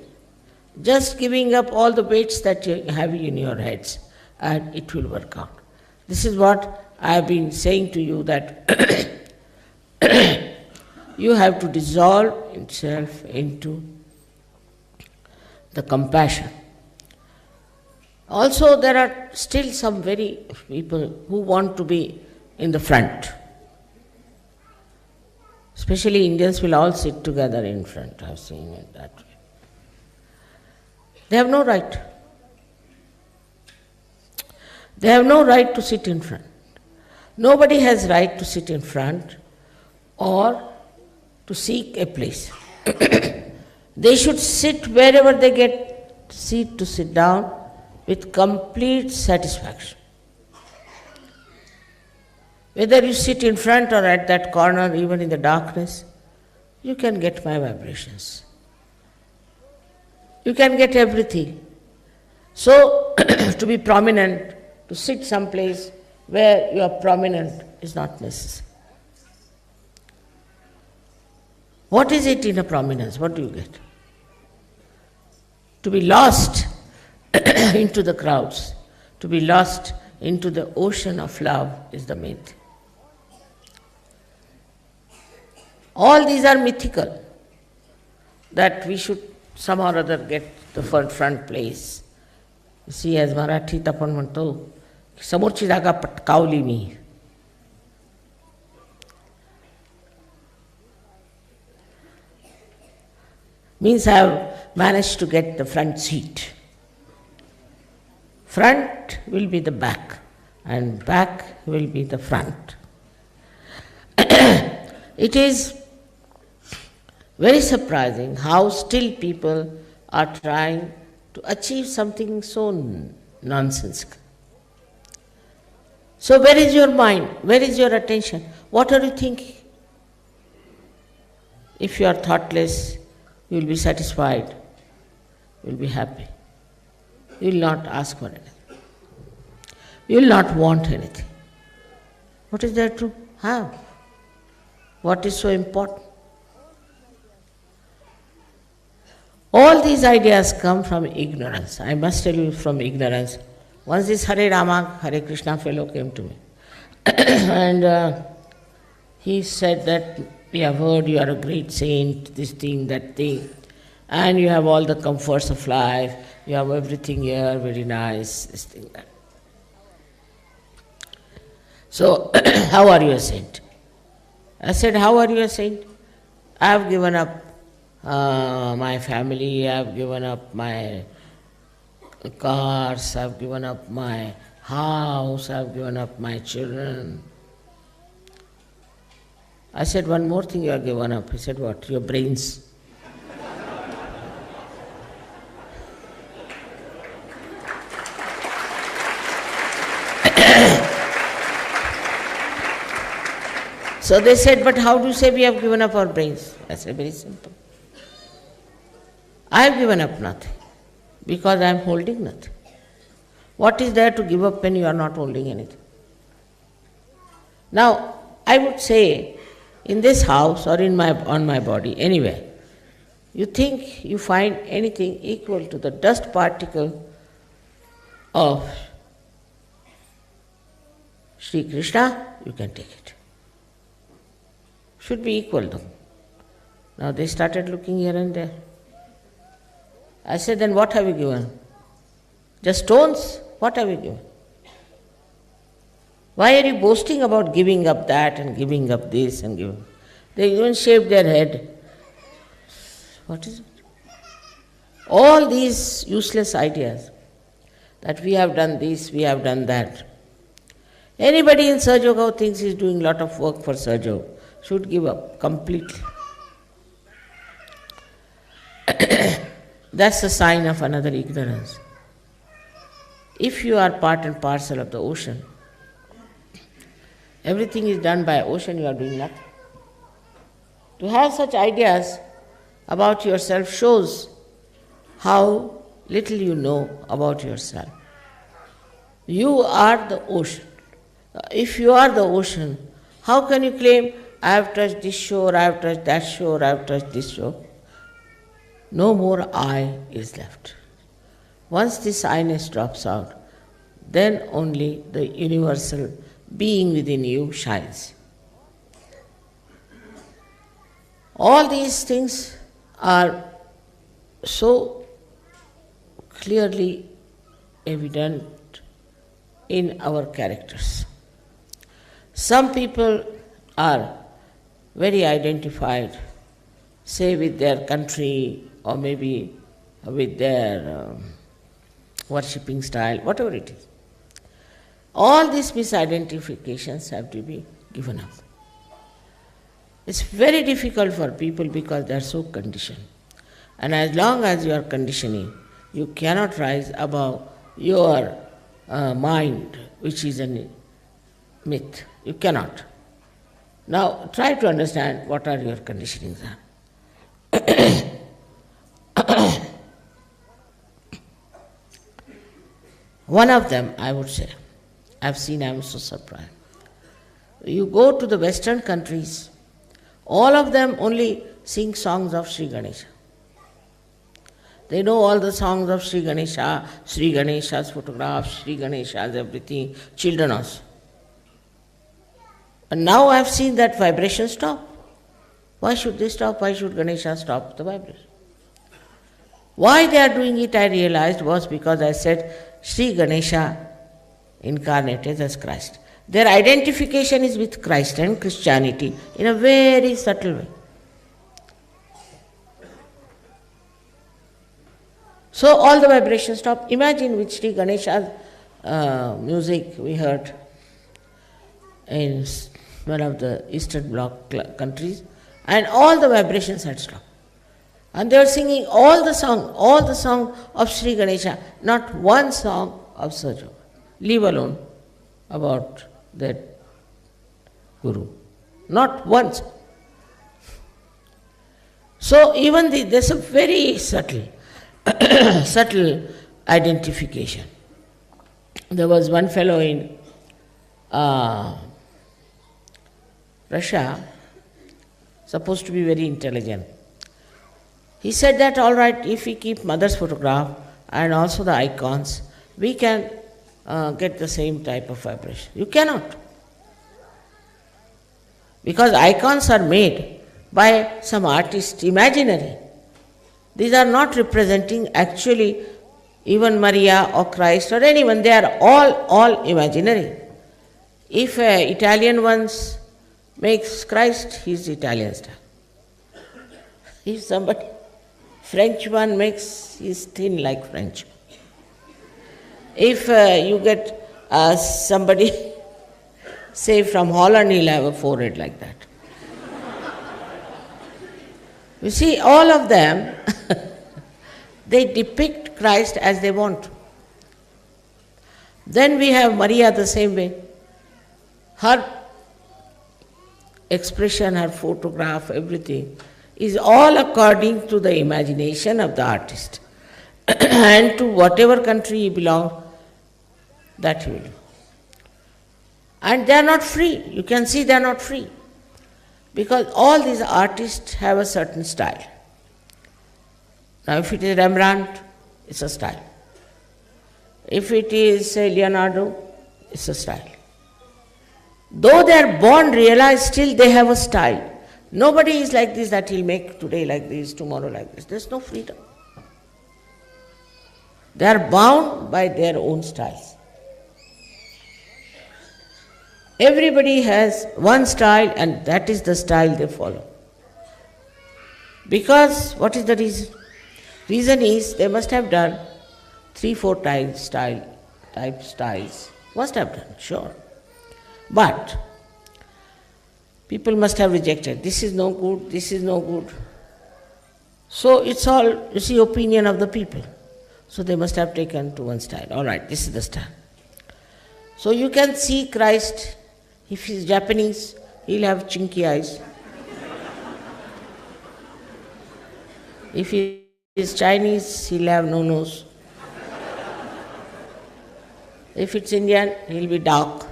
just giving up all the weights that you have in your heads, and it will work out. This is what I have been saying to you, that you have to dissolve itself into the compassion. Also, there are still some very people who want to be in the front. Especially Indians will all sit together in front. I've seen it that way. They have no right. They have no right to sit in front. Nobody has right to sit in front or to seek a place. They should sit wherever they get seat to sit down with complete satisfaction. Whether you sit in front or at that corner, even in the darkness, you can get my vibrations. You can get everything. So, to be prominent, to sit someplace where you are prominent is not necessary. What is it in a prominence? What do you get? To be lost into the crowds, to be lost into the ocean of love is the main thing. All these are mythical, that we should somehow or other get the front place. You see, as Marathi आपण म्हणतो, समोरची जागा पटकावली मी. Means I have managed to get the front seat. Front will be the back, and back will be the front. It is very surprising how still people are trying to achieve something so nonsensical. So where is your mind? Where is your attention? What are you thinking? If you are thoughtless, you will be satisfied, you will be happy. You will not ask for anything. You will not want anything. What is there to have? What is so important? All these ideas come from ignorance. I must tell you, from ignorance. Once this Hare Rama, Hare Krishna fellow came to me. And he said that, we have heard you are a great saint, this thing, that thing, and you have all the comforts of life, you have everything here, very nice, this thing, that. So, how are you a saint? I said, how are you a saint? I have given up my family, I have given up my cars, I have given up my house, I have given up my children. I said, one more thing you have given up. He said, what? Your brains. So they said, but how do you say we have given up our brains? I said, very simple. I have given up nothing because I am holding nothing. What is there to give up when you are not holding anything? Now, I would say, in this house or on my body, anywhere, you think you find anything equal to the dust particle of Sri Krishna, you can take it. Should be equal though. Now they started looking here and there. I said, then what have you given? Just stones? What have you given? Why are you boasting about giving up that and giving up this and giving? They even shaved their head. What is it? All these useless ideas that we have done this, we have done that. Anybody in SahajaYoga who thinks he is doing a lot of work for SahajaYoga should give up completely. That's a sign of another ignorance. If you are part and parcel of the ocean, everything is done by ocean, you are doing nothing. To have such ideas about yourself shows how little you know about yourself. You are the ocean. If you are the ocean, How can you claim, I have touched this shore, I have touched that shore, I have touched this shore? No more I is left. Once this I-ness drops out, then only the universal being within you shines. All these things are so clearly evident in our characters. Some people are very identified, say with their country or maybe with their worshipping style, whatever it is. All these misidentifications have to be given up. It's very difficult for people because they are so conditioned. And as long as you are conditioning, you cannot rise above your mind, which is a myth. You cannot. Now try to understand what are your conditionings are. One of them, I would say, I've seen, I'm so surprised. You go to the Western countries, all of them only sing songs of Sri Ganesha. They know all the songs of Sri Ganesha, Sri Ganesha's photographs, Sri Ganesha's everything, children also. And now I've seen that vibration stop. Why should they stop? Why should Ganesha stop the vibration? Why they are doing it, I realized, was because I said Sri Ganesha incarnated as Christ. Their identification is with Christ and Christianity in a very subtle way. So all the vibrations stop. Imagine with Sri Ganesha's music we heard in one of the Eastern Bloc countries, and all the vibrations had stopped. And they were singing all the song of Sri Ganesha, not one song of SahajaYoga, leave alone about that Guru. Not once. So even there's a very subtle identification. There was one fellow in Russia, supposed to be very intelligent. He said that, all right, if we keep mother's photograph and also the icons, we can get the same type of vibration. You cannot. Because icons are made by some artist, imaginary. These are not representing actually even Maria or Christ or anyone. They are all imaginary. If Italian ones makes Christ, he is Italian style. If somebody French one makes, he is thin like French. If you get somebody, say from Holland, he'll have a forehead like that. You see, all of them, they depict Christ as they want. Then we have Maria the same way. Her expression, her photograph, everything is all according to the imagination of the artist and to whatever country he belongs, that he will do. And they are not free. You can see they are not free. Because all these artists have a certain style. Now if it is Rembrandt, it's a style. If it is, say, Leonardo, it's a style. Though they are born realized, still they have a style. Nobody is like this, that he'll make today like this, tomorrow like this. There's no freedom. They are bound by their own styles. Everybody has one style, and that is the style they follow. Because, what is the reason? Reason is they must have done 3-4 type styles. Must have done, sure. But people must have rejected. This is no good, this is no good. So it's all, you see, opinion of the people. So they must have taken to one style. All right, this is the style. So you can see Christ, if he's Japanese, he'll have chinky eyes. If he is Chinese, he'll have no nose. If it's Indian, he'll be dark.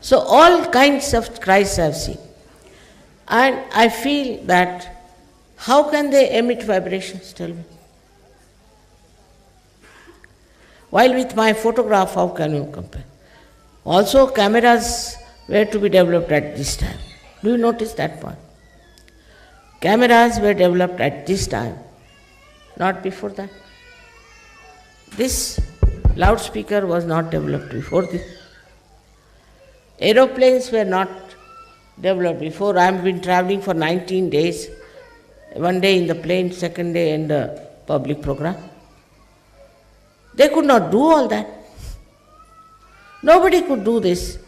So all kinds of Christs I have seen. And I feel that how can they emit vibrations, tell me? While with my photograph, how can you compare? Also, cameras were to be developed at this time. Do you notice that point? Cameras were developed at this time, not before that. This loudspeaker was not developed before this. Aeroplanes were not developed before. I have been traveling for 19 days, one day in the plane, second day in the public program. They could not do all that. Nobody could do this.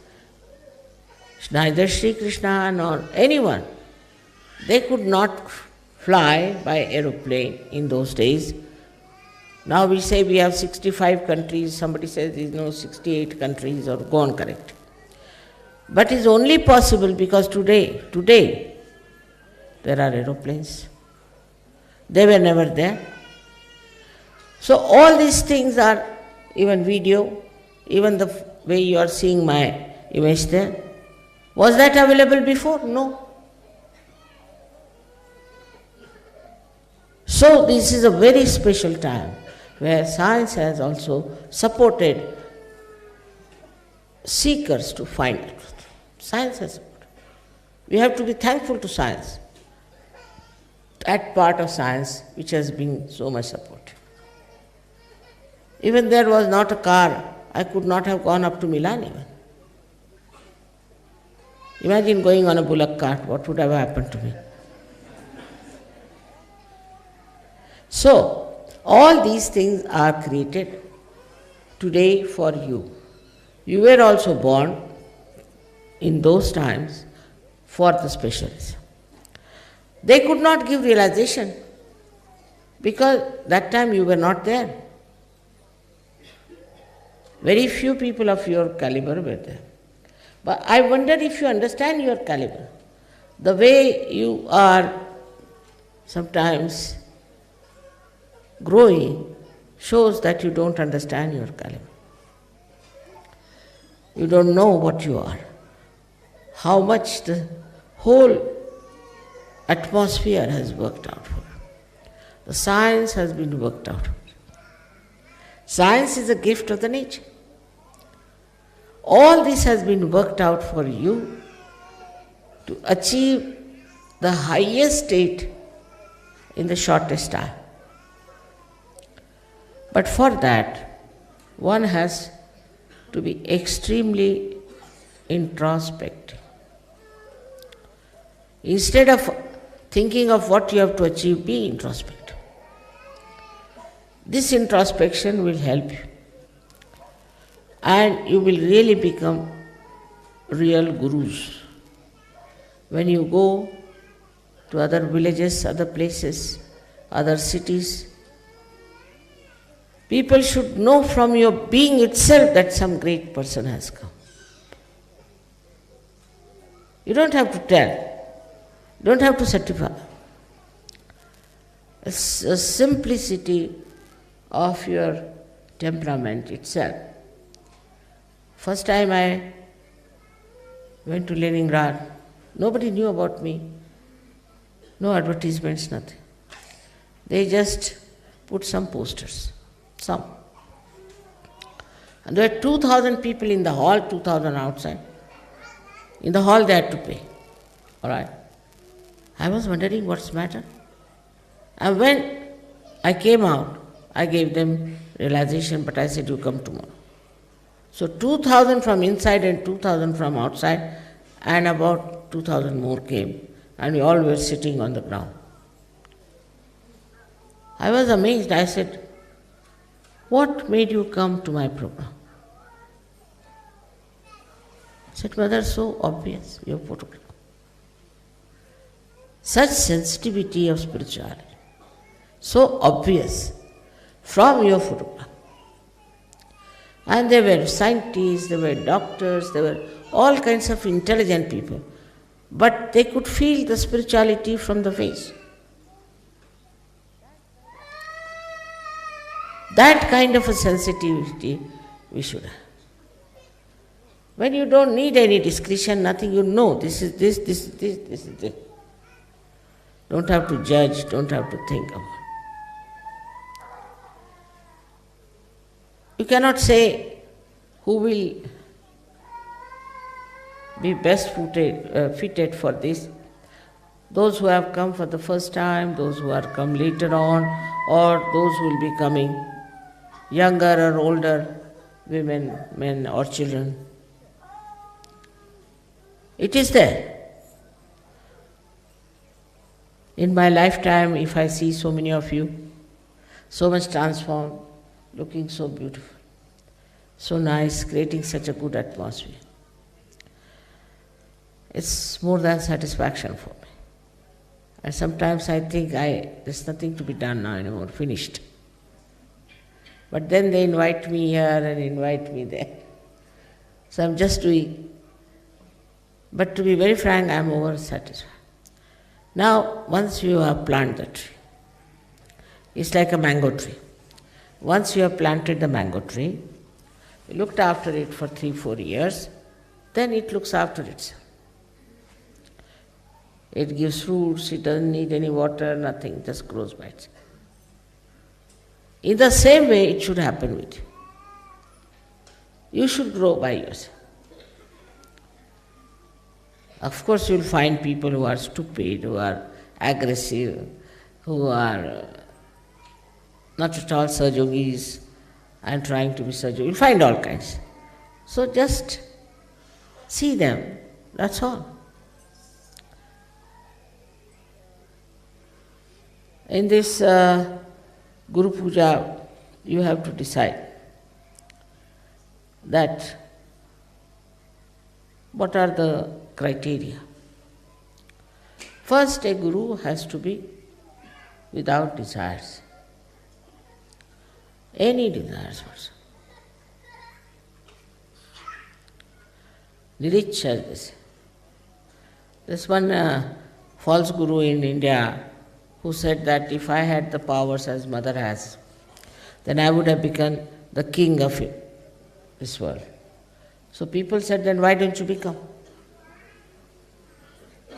Neither Sri Krishna nor anyone. They could not fly by aeroplane in those days. Now we say we have 65 countries, somebody says there is no 68 countries, or go on correct. But it's only possible because today, there are aeroplanes. They were never there. So all these things are, even video, even the way you are seeing my image there, was that available before? No. So this is a very special time where science has also supported seekers to find the truth. Science has supported. We have to be thankful to science, that part of science which has been so much supported. Even there was not a car, I could not have gone up to Milan even. Imagine going on a bullock cart, what would have happened to me? So, all these things are created today for you. You were also born in those times for the specialists. They could not give realization because that time you were not there. Very few people of your caliber were there. But I wonder if you understand your caliber. The way you are sometimes growing shows that you don't understand your caliber. You don't know what you are, how much the whole atmosphere has worked out for you. The science has been worked out. Science is a gift of the nature. All this has been worked out for you to achieve the highest state in the shortest time. But for that, one has to be extremely introspective. Instead of thinking of what you have to achieve, be introspective. This introspection will help you. And you will really become real gurus. When you go to other villages, other places, other cities, people should know from your being itself that some great person has come. You don't have to tell, you don't have to certify. It's a simplicity of your temperament itself. First time I went to Leningrad, nobody knew about me. No advertisements, nothing. They just put some posters, some. And there were 2,000 people in the hall, 2,000 outside. In the hall they had to pay. All right. I was wondering what's the matter. And when I came out, I gave them realization, but I said, you come tomorrow. So 2,000 from inside and 2,000 from outside, and about 2,000 more came, and we all were sitting on the ground. I was amazed. I said, what made you come to my program? I said, Mother, so obvious, your photograph. Such sensitivity of spirituality, so obvious from your photograph. And there were scientists, there were doctors, there were all kinds of intelligent people. But they could feel the spirituality from the face. That kind of a sensitivity we should have. When you don't need any discretion, nothing, you know this is this, this is this, this is this. Don't have to judge, don't have to think about it. You cannot say who will be best fitted for this. Those who have come for the first time, those who are come later on, or those who will be coming, younger or older women, men or children. It is there. In my lifetime, if I see so many of you, so much transformed, looking so beautiful, so nice, creating such a good atmosphere, it's more than satisfaction for me. And sometimes I think there's nothing to be done now anymore, finished. But then they invite me here and invite me there. So I'm just doing. But to be very frank, I'm over-satisfied. Now, once you have planted the tree, it's like a mango tree. Once you have planted the mango tree, you looked after it for 3-4 years, then it looks after itself. It gives fruits, it doesn't need any water, nothing, it just grows by itself. In the same way, it should happen with you. You should grow by yourself. Of course, you'll find people who are stupid, who are aggressive, who are not at all Sahajogis and trying to be Sahaja. You'll find all kinds. So just see them, that's all. In this Guru Puja, you have to decide that what are the criteria. First, a guru has to be without desires, any desires also. Nirich, as they say. There's one false guru in India who said that if I had the powers as mother has, then I would have become the king of this world. So people said, then why don't you become?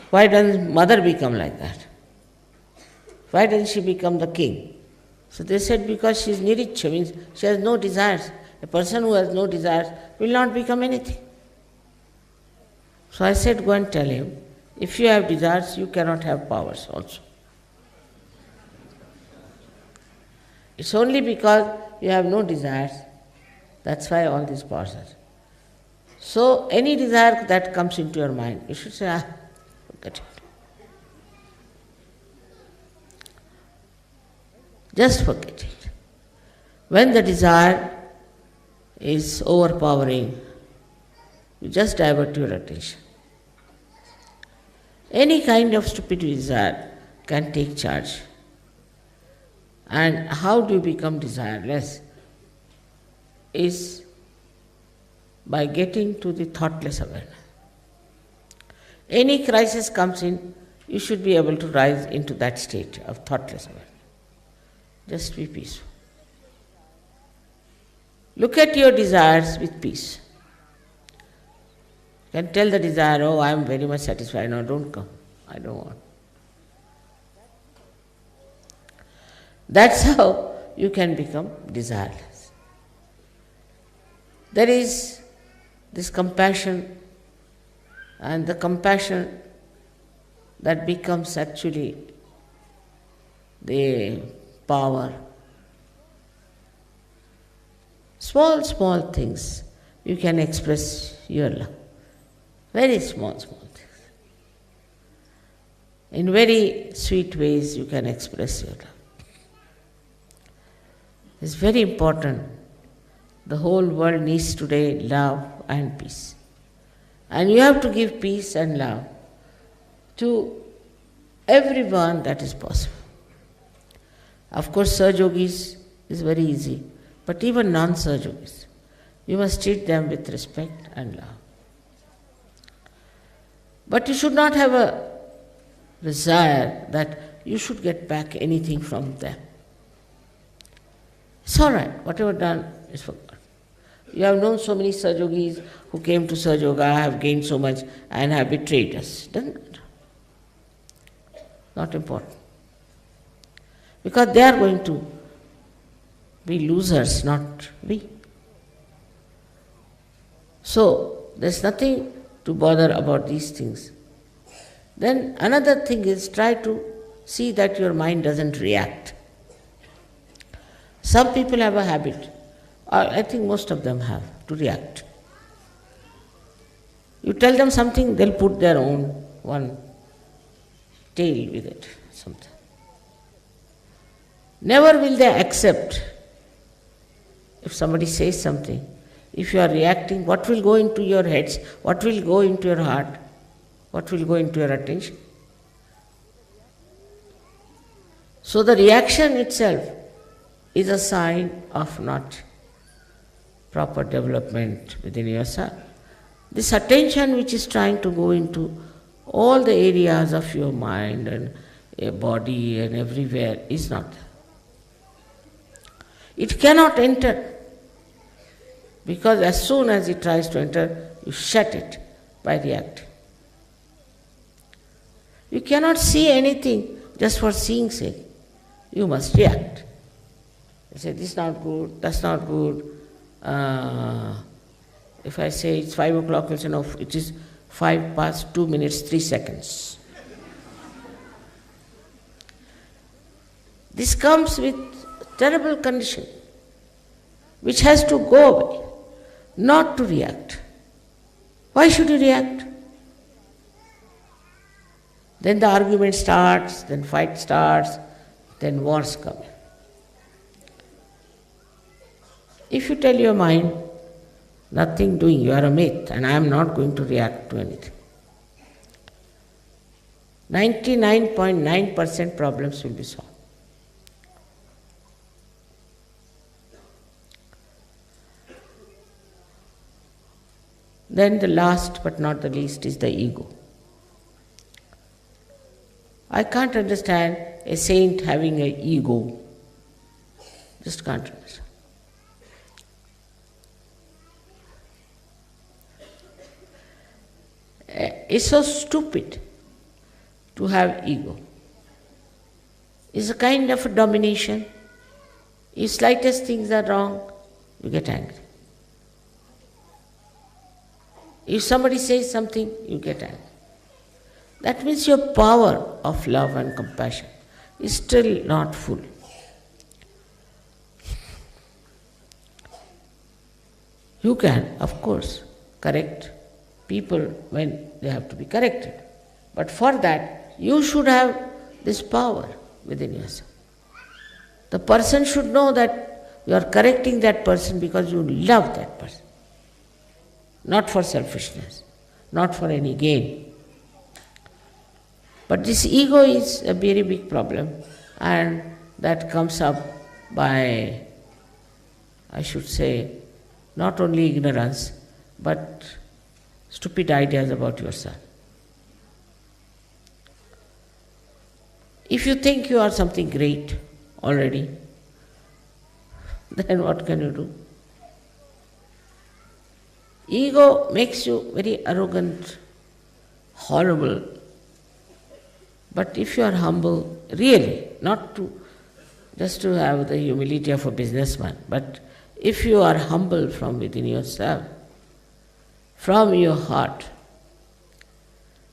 Why doesn't mother become like that? Why doesn't she become the king? So they said, because she is niricha, means she has no desires. A person who has no desires will not become anything. So I said, go and tell him, if you have desires, you cannot have powers also. It's only because you have no desires, that's why all these powers are. So any desire that comes into your mind, you should say, forget it. Just forget it. When the desire is overpowering, you just divert your attention. Any kind of stupid desire can take charge. And how do you become desireless? Is by getting to the thoughtless awareness. Any crisis comes in, you should be able to rise into that state of thoughtless awareness. Just be peaceful. Look at your desires with peace. You can tell the desire, oh, I am very much satisfied, no, don't come, I don't want. That's how you can become desireless. There is this compassion, and the compassion that becomes actually the power. Small, small things you can express your love. Very small, small things. In very sweet ways you can express your love. It's very important. The whole world needs today love and peace. And you have to give peace and love to everyone that is possible. Of course, Sahajogis is very easy, but even non-Sahajogis, you must treat them with respect and love. But you should not have a desire that you should get back anything from them. It's all right, whatever done is forgotten. You have known so many Sahajogis who came to SahajaYoga, have gained so much and have betrayed us. Doesn't matter. Not important. Because they are going to be losers, not we. So, there's nothing to bother about these things. Then another thing is try to see that your mind doesn't react. Some people have a habit, or I think most of them have, to react. You tell them something, they'll put their own one tail with it, something. Never will they accept if somebody says something. If you are reacting, what will go into your heads? What will go into your heart? What will go into your attention? So the reaction itself is a sign of not proper development within yourself. This attention which is trying to go into all the areas of your mind and your body and everywhere is not there. It cannot enter, because as soon as it tries to enter, you shut it by reacting. You cannot see anything just for seeing sake. You must react. You say, this is not good, that's not good. If I say it's 5 o'clock, you'll say, no, it is 5 past 2 minutes, 3 seconds. This comes with terrible condition, which has to go away, not to react. Why should you react? Then the argument starts, then fight starts, then wars come. If you tell your mind, nothing doing, you are a myth, and I am not going to react to anything, 99.9% problems will be solved. Then the last but not the least is the ego. I can't understand a saint having an ego. Just can't understand. It's so stupid to have ego. It's a kind of a domination. If slightest things are wrong, you get angry. If somebody says something, you get angry. That means your power of love and compassion is still not full. You can, of course, correct people when they have to be corrected. But for that, you should have this power within yourself. The person should know that you are correcting that person because you love that person. Not for selfishness, not for any gain. But this ego is a very big problem, and that comes up by, I should say, not only ignorance, but stupid ideas about yourself. If you think you are something great already, then what can you do? Ego makes you very arrogant, horrible. But if you are humble, really, not to just to have the humility of a businessman, but if you are humble from within yourself, from your heart,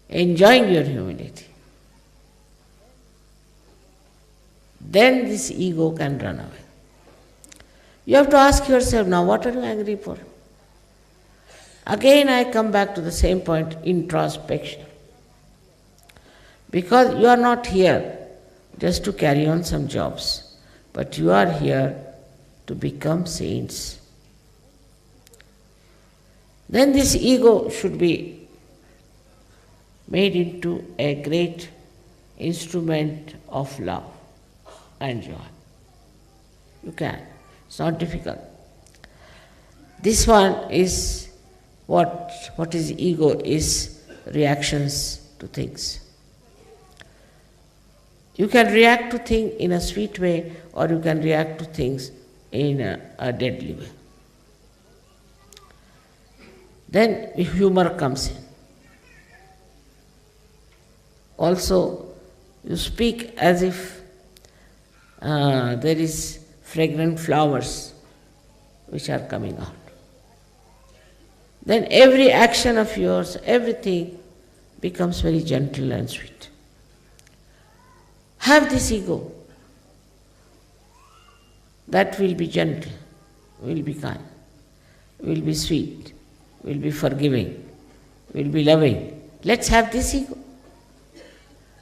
enjoying your humility, then this ego can run away. You have to ask yourself, now what are you angry for? Again I come back to the same point, introspection. Because you are not here just to carry on some jobs, but you are here to become saints. Then this ego should be made into a great instrument of love and joy. You can. It's not difficult. This one is what is ego is reactions to things. You can react to things in a sweet way, or you can react to things in a deadly way. Then humor comes in. Also, you speak as if there is fragrant flowers which are coming out. Then every action of yours, everything becomes very gentle and sweet. Have this ego. That will be gentle, will be kind, will be sweet, will be forgiving, will be loving. Let's have this ego.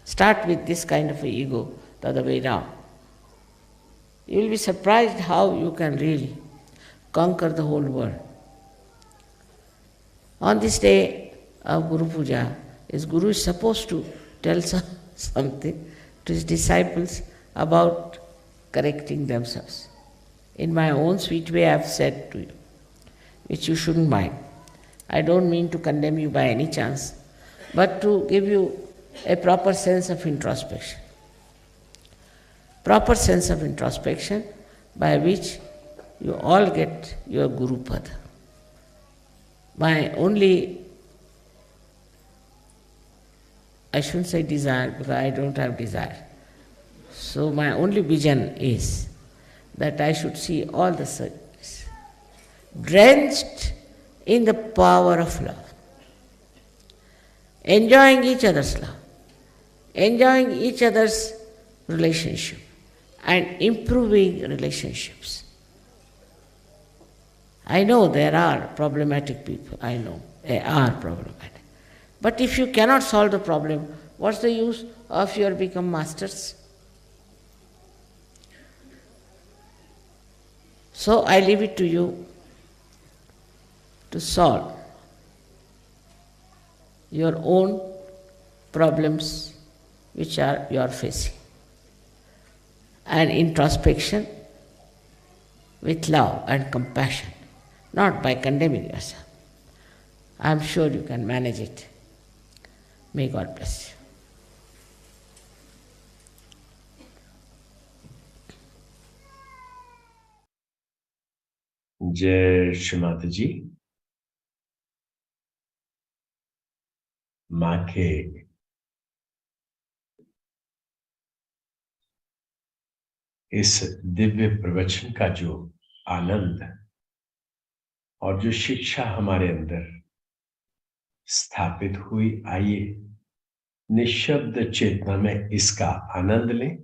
Start with this kind of a ego the other way round. You will be surprised how you can really conquer the whole world. On this day of Guru Puja, his Guru is supposed to tell something to his disciples about correcting themselves. In my own sweet way, I have said to you, which you shouldn't mind. I don't mean to condemn you by any chance, but to give you a proper sense of introspection. Proper sense of introspection by which you all get your Guru Pada. My only, I shouldn't say desire because I don't have desire. So my only vision is that I should see all the service drenched in the power of love, enjoying each other's love, enjoying each other's relationship and improving relationships. I know there are problematic people, I know they are problematic. But if you cannot solve the problem, what's the use of your become masters? So I leave it to you to solve your own problems which are you are facing. And introspection with love and compassion, not by condemning yourself. I am sure you can manage it. May God bless you. जय श्री माता जी। माँ के इस दिव्य प्रवचन का जो आनंद और जो शिक्षा हमारे अंदर स्थापित हुई, आइए निशब्द चेतना में इसका आनंद लें।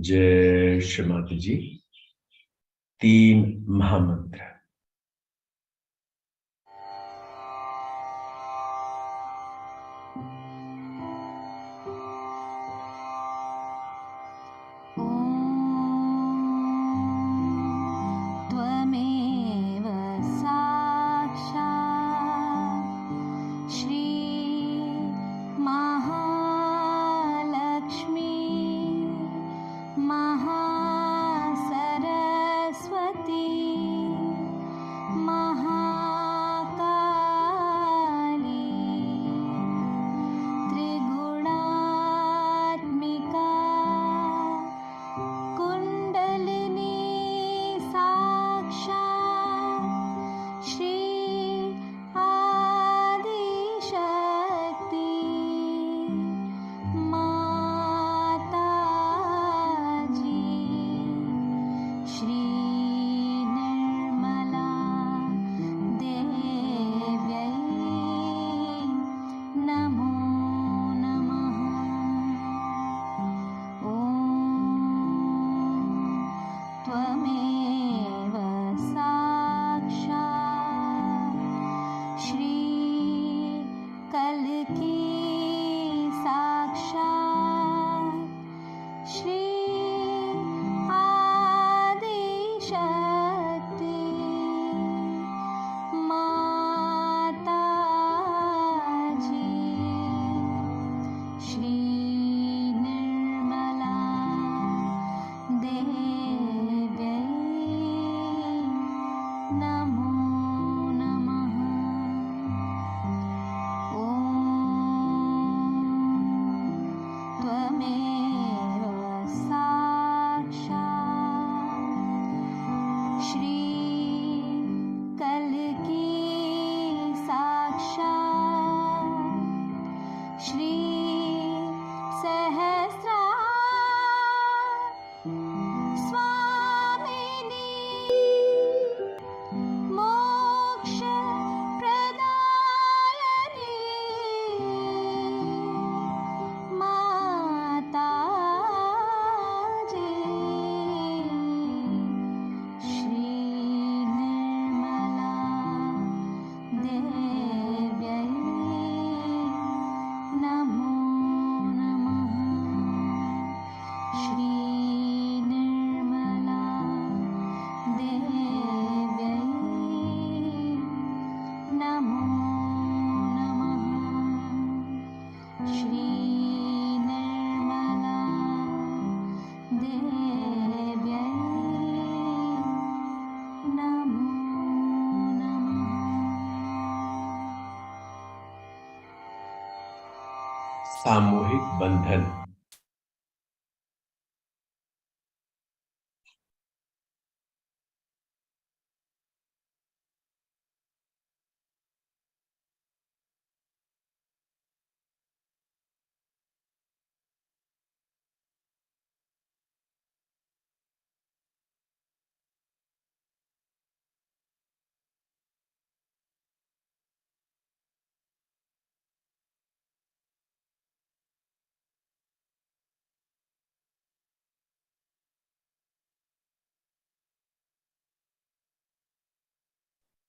जय श्रीमती जी। 3 महामंत्र। त्वमेव साक्षात् श्री महालक्ष्मी महासरस्वती महाकाली त्रिगुणात्मिका कुण्डलिनी साक्षात् श्री आदिशक्ति माताजी श्री निर्मला देव्यै नमो नमः। ॐ त्वमेव साक्षात् श्री कल्की साक्षात् श्री आदिशक्ति माताजी श्री निर्मला देव्यै नमो नमः। ॐ त्वमेव साक्षात् श्री कल्की साक्षात् श्री सहस्रा स्वामिनी मोक्ष प्रदायिनी माताजी श्री निर्मला देव्यै नमो नमः। श्री निर्मला देव्यै नमो नमः। श्री निर्मला देव्यै नमो नमः। सामूहिक बंधन।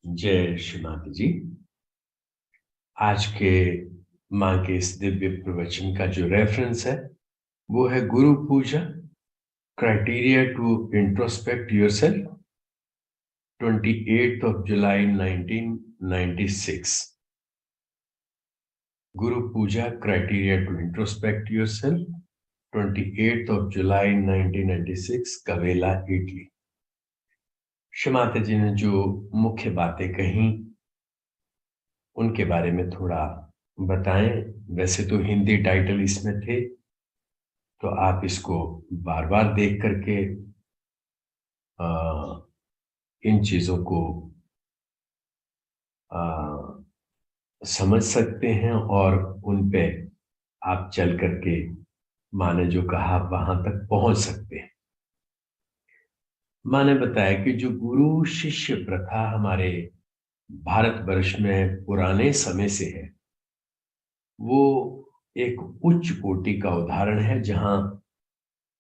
जय श्रीमती जी। आज के माँ के इस दिव्य प्रवचन का जो रेफरेंस है वो है Guru Puja criteria to introspect yourself, 28th of July 1996। Guru Puja criteria to introspect yourself, 28th of July 1996, Cabella, Italy. Shrimata ji ने जो मुख्य बातें कही उनके बारे में थोड़ा बताएं। वैसे तो हिंदी टाइटल इसमें थे, तो आप इसको बार बार देख करके इन चीजों को समझ सकते हैं और उन पे आप चल करके माँ ने जो कहा वहां तक पहुंच सकते हैं। माँ ने बताया कि जो गुरु शिष्य प्रथा हमारे भारतवर्ष में पुराने समय से है, वो एक उच्च कोटि का उदाहरण है, जहां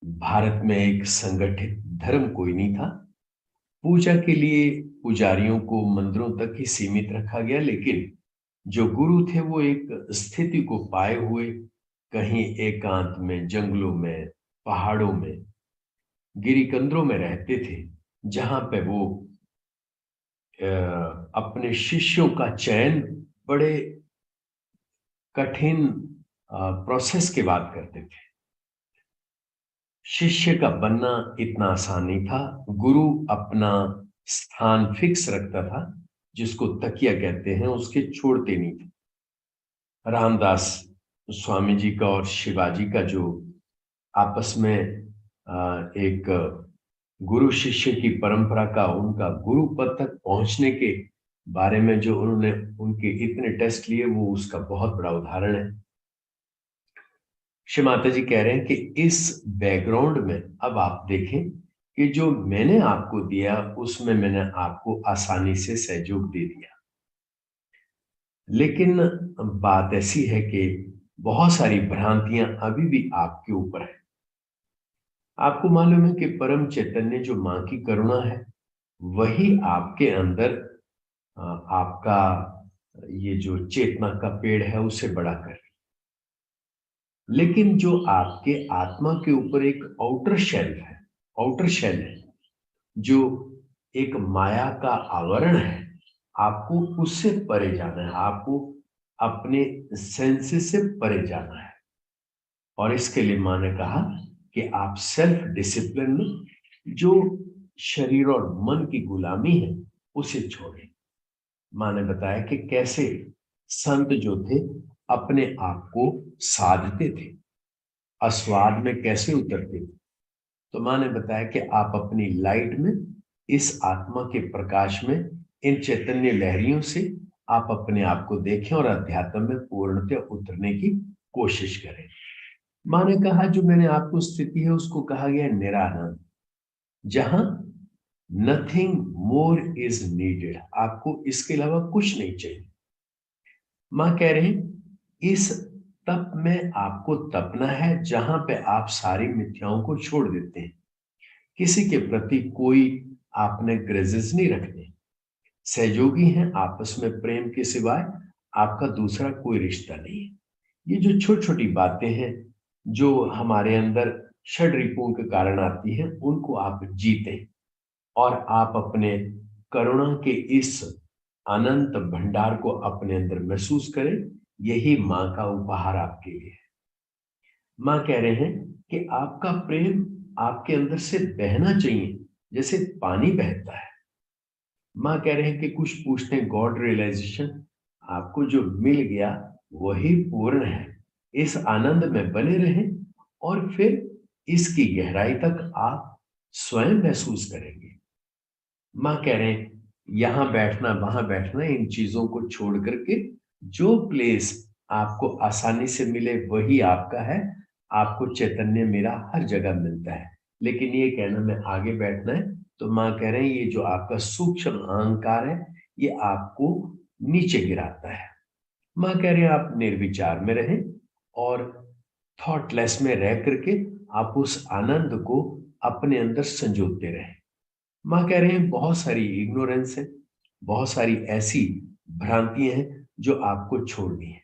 भारत में एक संगठित धर्म कोई नहीं था। पूजा के लिए पुजारियों को मंदिरों तक ही सीमित रखा गया, लेकिन जो गुरु थे वो एक स्थिति को पाए हुए कहीं एकांत में, जंगलों में, पहाड़ों में, गिरिकंदरों में रहते थे, जहां पे वो अपने शिष्यों का चयन बड़े कठिन प्रोसेस के बाद करते थे। शिष्य का बनना इतना आसान नहीं था। गुरु अपना स्थान फिक्स रखता था, जिसको तकिया कहते हैं, उसके छोड़ते नहीं थे। रामदास स्वामी जी का और शिवाजी का जो आपस में एक गुरु शिष्य की परंपरा का, उनका गुरु पद तक पहुंचने के बारे में जो उन्होंने उनके इतने टेस्ट लिए, वो उसका बहुत बड़ा उदाहरण है। श्री माता जी कह रहे हैं कि इस बैकग्राउंड में अब आप देखें कि जो मैंने आपको दिया उसमें मैंने आपको आसानी से सहयोग दे दिया, लेकिन बात ऐसी है कि बहुत सारी भ्रांतियां अभी भी आपके ऊपर है। आपको मालूम है कि परम चैतन्य जो मां की करुणा है वही आपके अंदर आपका ये जो चेतना का पेड़ है उसे बड़ा कर, लेकिन जो आपके आत्मा के ऊपर एक आउटर शेल है, जो एक माया का आवरण है, आपको उससे परे जाना है, आपको अपने सेंसेस से परे जाना है। और इसके लिए मां ने कहा कि आप सेल्फ डिसिप्लिन में जो शरीर और मन की गुलामी है उसे छोड़ें। मां ने बताया कि कैसे संत जो थे अपने आप को साधते थे, अस्वाद में कैसे उतरते थे। तो मां ने बताया कि आप अपनी लाइट में, इस आत्मा के प्रकाश में, इन चैतन्य लहरियों से आप अपने आप को देखें और अध्यात्म में पूर्णतः उतरने की कोशिश करें। मां ने कहा जो मैंने आपको स्थिति है उसको कहा गया निरानंद, जहां नथिंग मोर इज नीडेड, आपको इसके अलावा कुछ नहीं चाहिए। मां कह रहे हैं इस तप में आपको तपना है जहां पे आप सारी मिथ्याओं को छोड़ देते हैं, किसी के प्रति कोई आपने ग्रजेस नहीं रखते, सहयोगी हैं, आपस में प्रेम के सिवाय आपका दूसरा कोई रिश्ता नहीं है। ये जो छोटी छोटी बातें हैं जो हमारे अंदर षड रिपुओं के कारण आती हैं, उनको आप जीते और आप अपने करुणा के इस अनंत भंडार को अपने अंदर महसूस करें। यही मां का उपहार आपके लिए है। मां कह रहे हैं कि आपका प्रेम आपके अंदर से बहना चाहिए जैसे पानी बहता है। मां कह रहे हैं कि कुछ पूछते हैं गॉड रियलाइजेशन, आपको जो मिल गया वही पूर्ण है। इस आनंद में बने रहें और फिर इसकी गहराई तक आप स्वयं महसूस करेंगे। मां कह रहे हैं यहां बैठना वहां बैठना, इन चीजों को छोड़ करके जो प्लेस आपको आसानी से मिले वही आपका है। आपको चैतन्य मेरा हर जगह मिलता है, लेकिन ये कहना मैं आगे बैठना है, तो मां कह रहे हैं ये जो आपका सूक्ष्म अहंकार है ये आपको नीचे गिराता है। मां कह रहे हैं आप निर्विचार में रहें और थॉटलेस में रह करके आप उस आनंद को अपने अंदर संजोते रहें। मां कह रहे हैं बहुत सारी इग्नोरेंस है, बहुत सारी ऐसी भ्रांतियां हैं जो आपको छोड़नी है।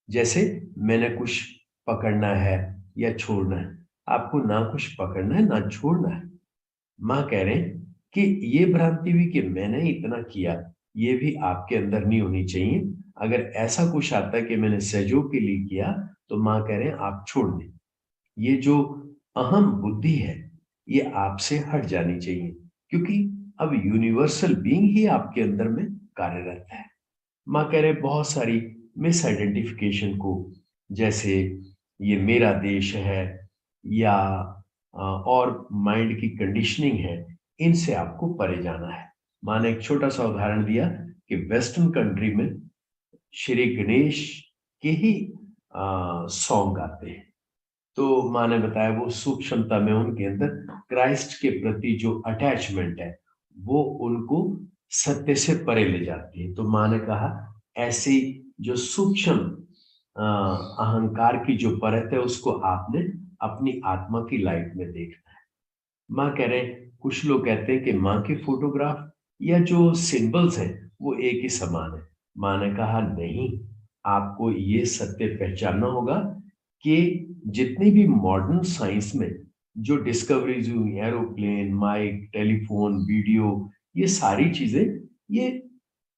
जैसे मैंने कुछ पकड़ना है या छोड़ना है, आपको ना कुछ पकड़ना है ना छोड़ना है। मां कह रहे हैं कि ये भ्रांति भी कि मैंने इतना किया, ये भी आपके अंदर नहीं होनी चाहिए। अगर ऐसा कुछ आता है कि मैंने सहयोग के लिए किया, तो मां कह रहे हैं आप छोड़ दें। ये जो अहम बुद्धि है ये आपसे हट जानी चाहिए, क्योंकि अब यूनिवर्सल बीइंग ही आपके अंदर में कार्यरत है। मां कह रहे बहुत सारी मिस आइडेंटिफिकेशन को, जैसे ये मेरा देश है या और माइंड की कंडीशनिंग है, इनसे आपको परे जाना है। मां ने एक छोटा सा उदाहरण दिया कि वेस्टर्न कंट्री में श्री गणेश के ही सॉन्ग आते हैं, तो मां ने बताया वो सूक्ष्मता में उनके अंदर क्राइस्ट के प्रति जो अटैचमेंट है वो उनको सत्य से परे ले जाती है। तो मां ने कहा ऐसी जो सूक्ष्म अहंकार की जो परत है उसको आपने अपनी आत्मा की लाइट में देखना है। माँ कह रहे हैं, कुछ लोग कहते हैं कि माँ के फोटोग्राफ या जो सिंबल्स हैं वो एक ही समान है। माँ ने कहा नहीं, आपको ये सत्य पहचानना होगा कि जितनी भी मॉडर्न साइंस में जो डिस्कवरीज हुई, एरोप्लेन, माइक, टेलीफोन, वीडियो, ये सारी चीजें ये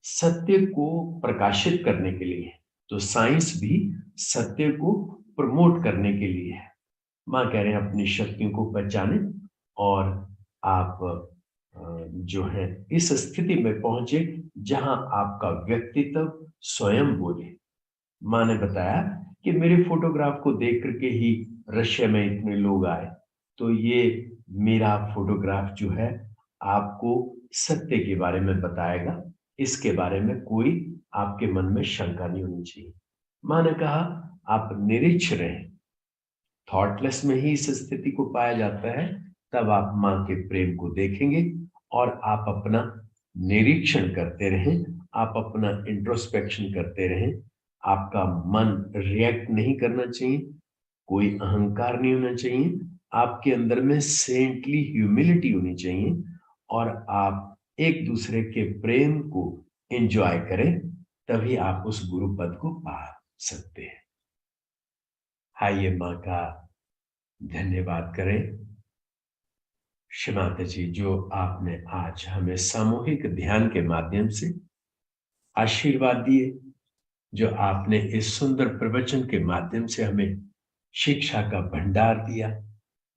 सत्य को प्रकाशित करने के लिए है। तो साइंस भी सत्य को प्रमोट करने के लिए है। माँ कह रहे हैं अपनी शक्तियों को पहचाने और आप जो है इस स्थिति में पहुंचे जहां आपका व्यक्तित्व स्वयं बोले। माँ ने बताया कि मेरे फोटोग्राफ को देख करके ही रशिया में इतने लोग आए, तो ये मेरा फोटोग्राफ जो है आपको सत्य के बारे में बताएगा। इसके बारे में कोई आपके मन में शंका नहीं होनी चाहिए। माँ ने कहा आप निरीक्ष रहें, थॉटलेस में ही इस स्थिति को पाया जाता है। तब आप माँ के प्रेम को देखेंगे और आप अपना निरीक्षण करते रहें, आप अपना इंट्रोस्पेक्शन करते रहें। आपका मन रिएक्ट नहीं करना चाहिए, कोई अहंकार नहीं होना चाहिए, आपके अंदर में सेंटली ह्यूमिलिटी होनी चाहिए और आप एक दूसरे के प्रेम को एंजॉय करें, तभी आप उस गुरु पद को पा सकते हैं। आइए माँ का धन्यवाद करें। श्रीमाता जी, जो आपने आज हमें सामूहिक ध्यान के माध्यम से आशीर्वाद दिए, जो आपने इस सुंदर प्रवचन के माध्यम से हमें शिक्षा का भंडार दिया,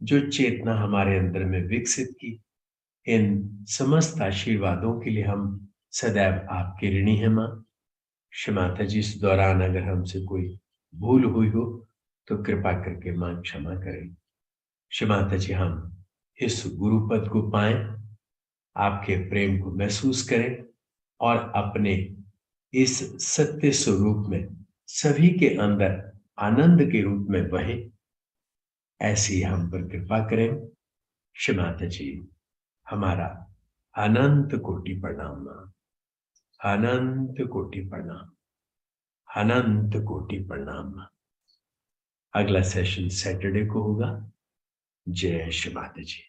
जो चेतना हमारे अंदर में विकसित की, इन समस्त आशीर्वादों के लिए हम सदैव आपके ऋणी हैं माँ। श्रीमाता जी, इस दौरान अगर हमसे कोई भूल हुई हो तो कृपा करके माँ क्षमा करें। श्रीमाता जी, हम इस गुरु पद को पाएं, आपके प्रेम को महसूस करें और अपने इस सत्य स्वरूप में सभी के अंदर आनंद के रूप में बहे, ऐसी हम पर कृपा करें। श्रीमाता जी, हमारा अनंत कोटि प्रणाम मां, अनंत कोटि प्रणाम, अनंत कोटि प्रणाम मां। अगला सेशन सैटरडे को होगा। जय श्री माता जी।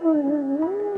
Oh